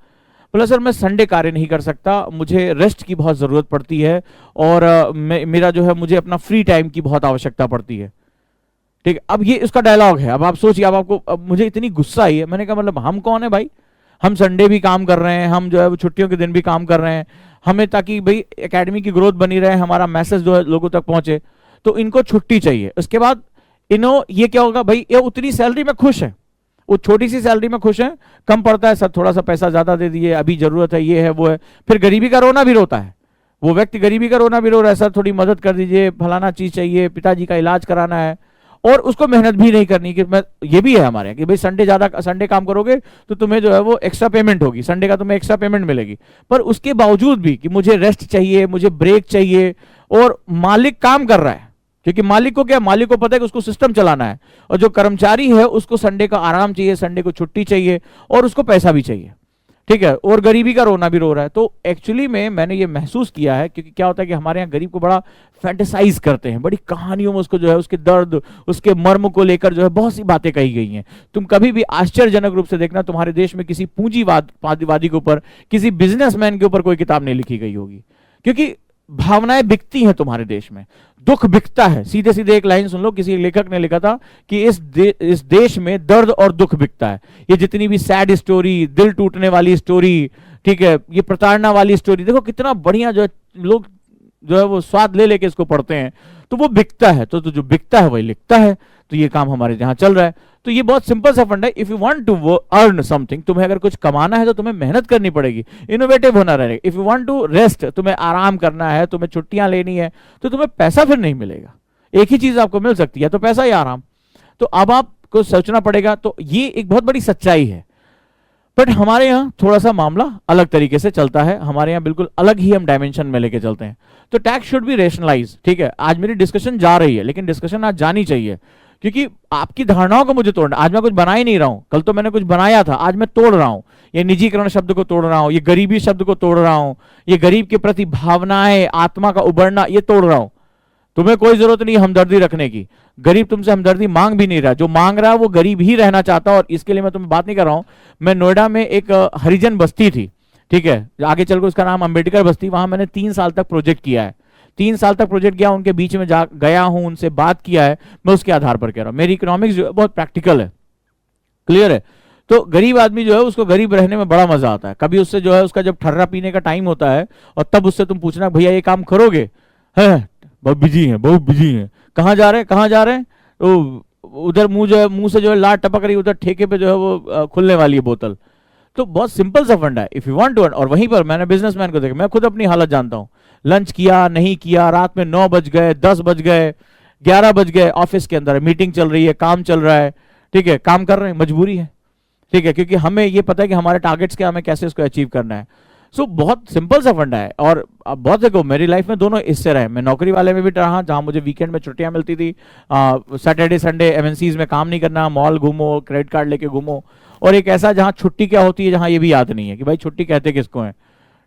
Speaker 1: बोला सर मैं संडे कार्य नहीं कर सकता, मुझे रेस्ट की बहुत जरूरत पड़ती है और मेरा जो है मुझे अपना फ्री टाइम की बहुत आवश्यकता पड़ती है, ठीक है। अब ये उसका डायलॉग है, अब आप सोचिए, अब आपको, अब मुझे इतनी गुस्सा आई है। मैंने कहा मतलब हम कौन है भाई, हम संडे भी काम कर रहे हैं, हम जो है वो छुट्टियों के दिन भी काम कर रहे हैं, हमें ताकि भाई एकेडमी की ग्रोथ बनी रहे, हमारा मैसेज जो है लोगों तक पहुंचे, तो इनको छुट्टी चाहिए। उसके बाद ये क्या होगा भाई, ये उतनी सैलरी में खुश है, वो छोटी सी सैलरी में खुश है, कम पड़ता है सर, थोड़ा सा पैसा ज्यादा दे दिए, अभी जरूरत है, ये है वो है। फिर गरीबी का रोना भी रोता है, वो व्यक्ति गरीबी का रोना भी रो रहा है, सर थोड़ी मदद कर दीजिए, फलाना चीज चाहिए, पिताजी का इलाज कराना है। और उसको मेहनत भी नहीं करनी कि मैं, ये भी है हमारे यहाँ कि भाई संडे ज्यादा, संडे काम करोगे तो तुम्हें जो है वो एक्स्ट्रा पेमेंट होगी, संडे का तुम्हें एक्स्ट्रा पेमेंट मिलेगी। पर उसके बावजूद भी कि मुझे रेस्ट चाहिए, मुझे ब्रेक चाहिए, और मालिक काम कर रहा है, क्योंकि मालिक को क्या, मालिक को पता है कि उसको सिस्टम चलाना है, और जो कर्मचारी है उसको संडे का आराम चाहिए, संडे को छुट्टी चाहिए, और उसको पैसा भी चाहिए, ठीक है, और गरीबी का रोना भी रो रहा है। तो एक्चुअली में मैंने ये महसूस किया है, क्योंकि क्या होता है कि हमारे यहाँ गरीब को बड़ा फैंटेसाइज करते हैं, बड़ी कहानियों में उसको जो है उसके दर्द, उसके मर्म को लेकर जो है बहुत सी बातें कही गई हैं। तुम कभी भी आश्चर्यजनक रूप से देखना, तुम्हारे देश में किसी पूंजीवादी के ऊपर, किसी बिजनेसमैन के ऊपर कोई किताब नहीं लिखी गई होगी, क्योंकि भावनाएं बिकती हैं तुम्हारे देश में, दुख बिकता है। सीधे सीधे एक लाइन सुन लो, किसी लेखक ने लिखा था कि इस देश में दर्द और दुख बिकता है। ये जितनी भी सैड स्टोरी, दिल टूटने वाली स्टोरी, ठीक है, ये प्रताड़ना वाली स्टोरी, देखो कितना बढ़िया जो है, लोग जो है वो स्वाद ले लेके इसको पढ़ते हैं, तो वो बिकता है, तो जो बिकता है वही लिखता है। तो ये काम हमारे यहाँ चल रहा है। तो ये बहुत सिंपल सा फंड है, if you want to earn something, तुम्हें अगर कुछ कमाना है तो तुम्हें मेहनत करनी पड़ेगी, इनोवेटिव होना रहेगा। If you want to rest, तुम्हें आराम करना है, तुम्हें छुट्टियां लेनी है, तो तुम्हें पैसा फिर नहीं मिलेगा। एक ही चीज आपको मिल सकती है, तो पैसा या आराम। तो अब आपको सोचना पड़ेगा। तो ये एक बहुत बड़ी सच्चाई है। बट हमारे यहाँ थोड़ा सा मामला अलग तरीके से चलता है, हमारे यहाँ बिल्कुल अलग ही हम डायमेंशन में लेके चलते हैं। तो टैक्स शुड बी रेशनलाइज, ठीक है। आज मेरी डिस्कशन जा रही है, लेकिन डिस्कशन आज जानी चाहिए, क्योंकि आपकी धारणाओं को मुझे तोड़ना। आज मैं कुछ बना ही नहीं रहा हूं, कल तो मैंने कुछ बनाया था, आज मैं तोड़ रहा हूं। ये निजीकरण शब्द को तोड़ रहा हूं, ये गरीबी शब्द को तोड़ रहा हूं, ये गरीब के प्रति भावनाएं, आत्मा का उबरना, ये तोड़ रहा हूं। तुम्हें कोई जरूरत नहीं हमदर्दी रखने की, गरीब तुमसे हमदर्दी मांग भी नहीं रहा। जो मांग रहा है वो गरीब ही रहना चाहता, और इसके लिए मैं तुम्हें बात नहीं कर रहा हूं। मैं नोएडा में एक हरिजन बस्ती थी, ठीक है, आगे चलकर उसका नाम अंबेडकर बस्ती, वहां मैंने 3 साल तक प्रोजेक्ट किया है। 3 साल तक प्रोजेक्ट किया, उनके बीच में गया हूं, उनसे बात किया है। मैं उसके आधार पर कह रहा हूं, मेरी इकोनॉमिक्स जो है बहुत प्रैक्टिकल है, क्लियर है। तो गरीब आदमी जो है उसको गरीब रहने में बड़ा मजा आता है। कभी उससे जो है उसका जब ठर्रा पीने का टाइम होता है, और तब उससे तुम पूछना भैया ये काम करोगे, है बहुत बिजी है, बहुत बिजी है, कहाँ जा रहे हैं, कहाँ जा रहे हैं, तो उधर मुंह जो है, मुंह से जो है लाट टपक रही, उधर ठेके पे जो है वो खुलने वाली है बोतल। तो बहुत सिंपल सा फंड है, if you want to earn. और वहीं पर मैंने बिजनेसमैन को देखा, मैं खुद अपनी हालत जानता हूं, लंच किया नहीं किया, रात में 9 बज गए, 10 बज गए, 11 बज गए, ऑफिस के अंदर मीटिंग चल रही है, काम चल रहा है, ठीक है, काम कर रहे हैं, मजबूरी है, ठीक है, क्योंकि हमें ये पता है कि हमारे टारगेट्स क्या, हमें कैसे इसको अचीव करना है। सो बहुत सिंपल सा फंडा है। और बहुत देखो मेरी लाइफ में दोनों इससे रहे, मैं नौकरी वाले में भी रहा जहां मुझे वीकेंड में छुट्टियां मिलती थी, सैटरडे संडे एमएनसीज में काम नहीं करना, मॉल घूमो, क्रेडिट कार्ड लेके घूमो, और एक ऐसा जहां छुट्टी क्या होती है, जहां ये भी याद नहीं है कि भाई छुट्टी कहते किसको है,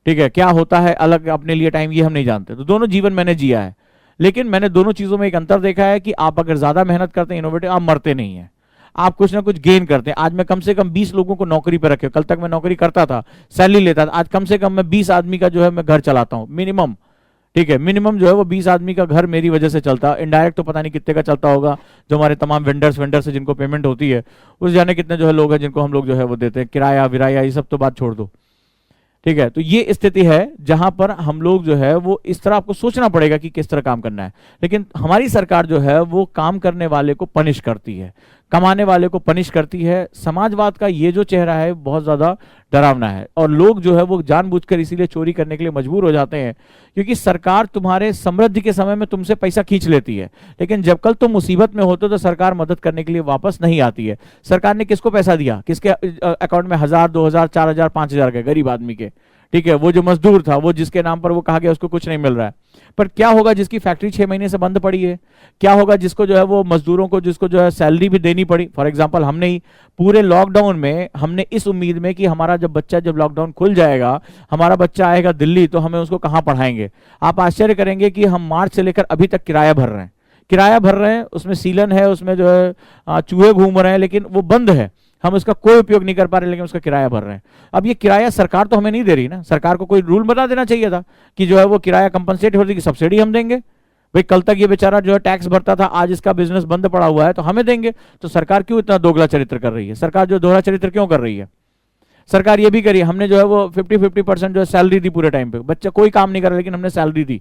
Speaker 1: ठीक है, क्या होता है अलग अपने लिए टाइम, ये हम नहीं जानते। तो दोनों जीवन मैंने जिया है, लेकिन मैंने दोनों चीजों में एक अंतर देखा है कि आप अगर ज्यादा मेहनत करते हैं, इनोवेटिव, आप मरते नहीं है, आप कुछ ना कुछ गेन करते हैं। आज मैं कम से कम 20 लोगों को नौकरी पर रखे, कल तक मैं नौकरी करता था, सैलरी लेता था, आज कम से कम मैं 20 आदमी का जो है मैं घर चलाता हूं मिनिमम, ठीक है, मिनिमम जो है वो 20 आदमी का घर मेरी वजह से चलता है। इनडायरेक्ट तो पता नहीं कितने का चलता होगा, जो हमारे तमाम वेंडर्स से जिनको पेमेंट होती है, उस जाने कितने जो है लोग हैं जिनको हम लोग जो है वो देते हैं, किराया विराया ये सब तो बात छोड़ दो, ठीक है। तो ये स्थिति है जहां पर हम लोग जो है वो इस तरह आपको सोचना पड़ेगा कि किस तरह काम करना है। लेकिन हमारी सरकार जो है वो काम करने वाले को पनिश करती है, कमाने वाले को पनिश करती है। समाजवाद का ये जो चेहरा है बहुत ज्यादा डरावना है, और लोग जो है वो जानबूझकर इसीलिए चोरी करने के लिए मजबूर हो जाते हैं, क्योंकि सरकार तुम्हारे समृद्धि के समय में तुमसे पैसा खींच लेती है, लेकिन जब कल तुम मुसीबत में होते तो सरकार मदद करने के लिए वापस नहीं आती है। सरकार ने किसको पैसा दिया, किसके अकाउंट में 1000 2000 4000 5000 के गरीब आदमी के, ठीक है, वो जो मजदूर था, वो जिसके नाम पर वो कहा गया उसको कुछ नहीं मिल रहा है। पर क्या होगा जिसकी फैक्ट्री 6 महीने से बंद पड़ी है, क्या होगा जिसको जो है वो मजदूरों को जिसको जो है सैलरी भी देनी पड़ी। फॉर एग्जांपल हमने ही पूरे लॉकडाउन में, हमने इस उम्मीद में कि हमारा जब लॉकडाउन खुल जाएगा, हमारा बच्चा आएगा दिल्ली, तो हमें उसको कहां पढ़ाएंगे। आप आश्चर्य करेंगे कि हम मार्च से लेकर अभी तक किराया भर रहे हैं, किराया भर रहे हैं, उसमें सीलन है, उसमें जो है चूहे घूम रहे हैं, लेकिन वो बंद है, हम उसका कोई उपयोग नहीं कर पा रहे, लेकिन उसका किराया भर रहे हैं। अब ये किराया सरकार तो हमें नहीं दे रही ना, सरकार को कोई रूल बता देना चाहिए था कि जो है वो किराया कंपनसेट हो रही, सब्सिडी हम देंगे। भाई कल तक ये बेचारा जो है टैक्स भरता था, आज इसका बिजनेस बंद पड़ा हुआ है, तो हमें देंगे। तो सरकार क्यों इतना दोगला चरित्र कर रही है, सरकार जो दोहरा चरित्र क्यों कर रही है। सरकार ये भी करी, हमने जो है वो 50-50% जो है सैलरी दी पूरे टाइम पे, बच्चा कोई काम नहीं कर रहा लेकिन हमने सैलरी दी,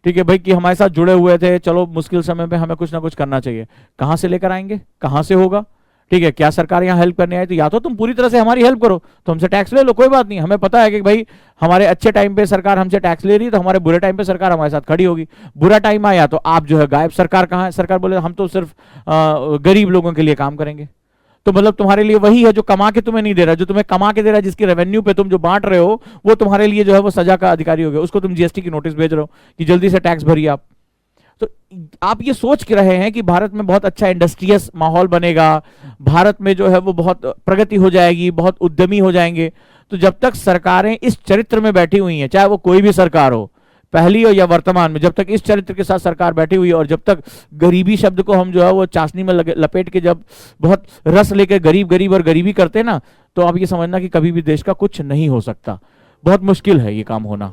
Speaker 1: ठीक है भाई, कि हमारे साथ जुड़े हुए थे, चलो मुश्किल समय पे हमें कुछ ना कुछ करना चाहिए। कहां से लेकर आएंगे, कहां से होगा, ठीक है, क्या सरकार यहाँ हेल्प करने आई? तो या तो तुम पूरी तरह से हमारी हेल्प करो, तो हमसे टैक्स ले लो, कोई बात नहीं, हमें पता है कि भाई हमारे अच्छे टाइम पे सरकार हमसे टैक्स ले रही है, तो हमारे बुरे टाइम पे सरकार हमारे साथ खड़ी होगी। बुरा टाइम आया तो आप जो है गायब, सरकार कहाँ है? सरकार बोले हम तो सिर्फ गरीब लोगों के लिए काम करेंगे। तो मतलब तुम्हारे लिए वही है जो कमा के तुम्हें नहीं दे रहा, जो तुम्हें कमा के दे रहा है, जिसकी रेवेन्यू पे तुम जो बांट रहे हो, वो तुम्हारे लिए जो है वो सजा का अधिकारी हो गया, उसको तुम जीएसटी की नोटिस भेज रहे हो कि जल्दी से टैक्स भरिए आप। तो आप ये सोच के रहे हैं कि भारत में बहुत अच्छा इंडस्ट्रियस माहौल बनेगा, भारत में जो है वो बहुत प्रगति हो जाएगी, बहुत उद्यमी हो जाएंगे। तो जब तक सरकारें इस चरित्र में बैठी हुई हैं, चाहे वो कोई भी सरकार हो, पहली हो या वर्तमान में, जब तक इस चरित्र के साथ सरकार बैठी हुई है, और जब तक गरीबी शब्द को हम जो है वो चाशनी में लपेट के जब बहुत रस लेकर गरीब गरीब और गरीबी करते हैं ना, तो आप ये समझना कि कभी भी देश का कुछ नहीं हो सकता। बहुत मुश्किल है ये काम होना।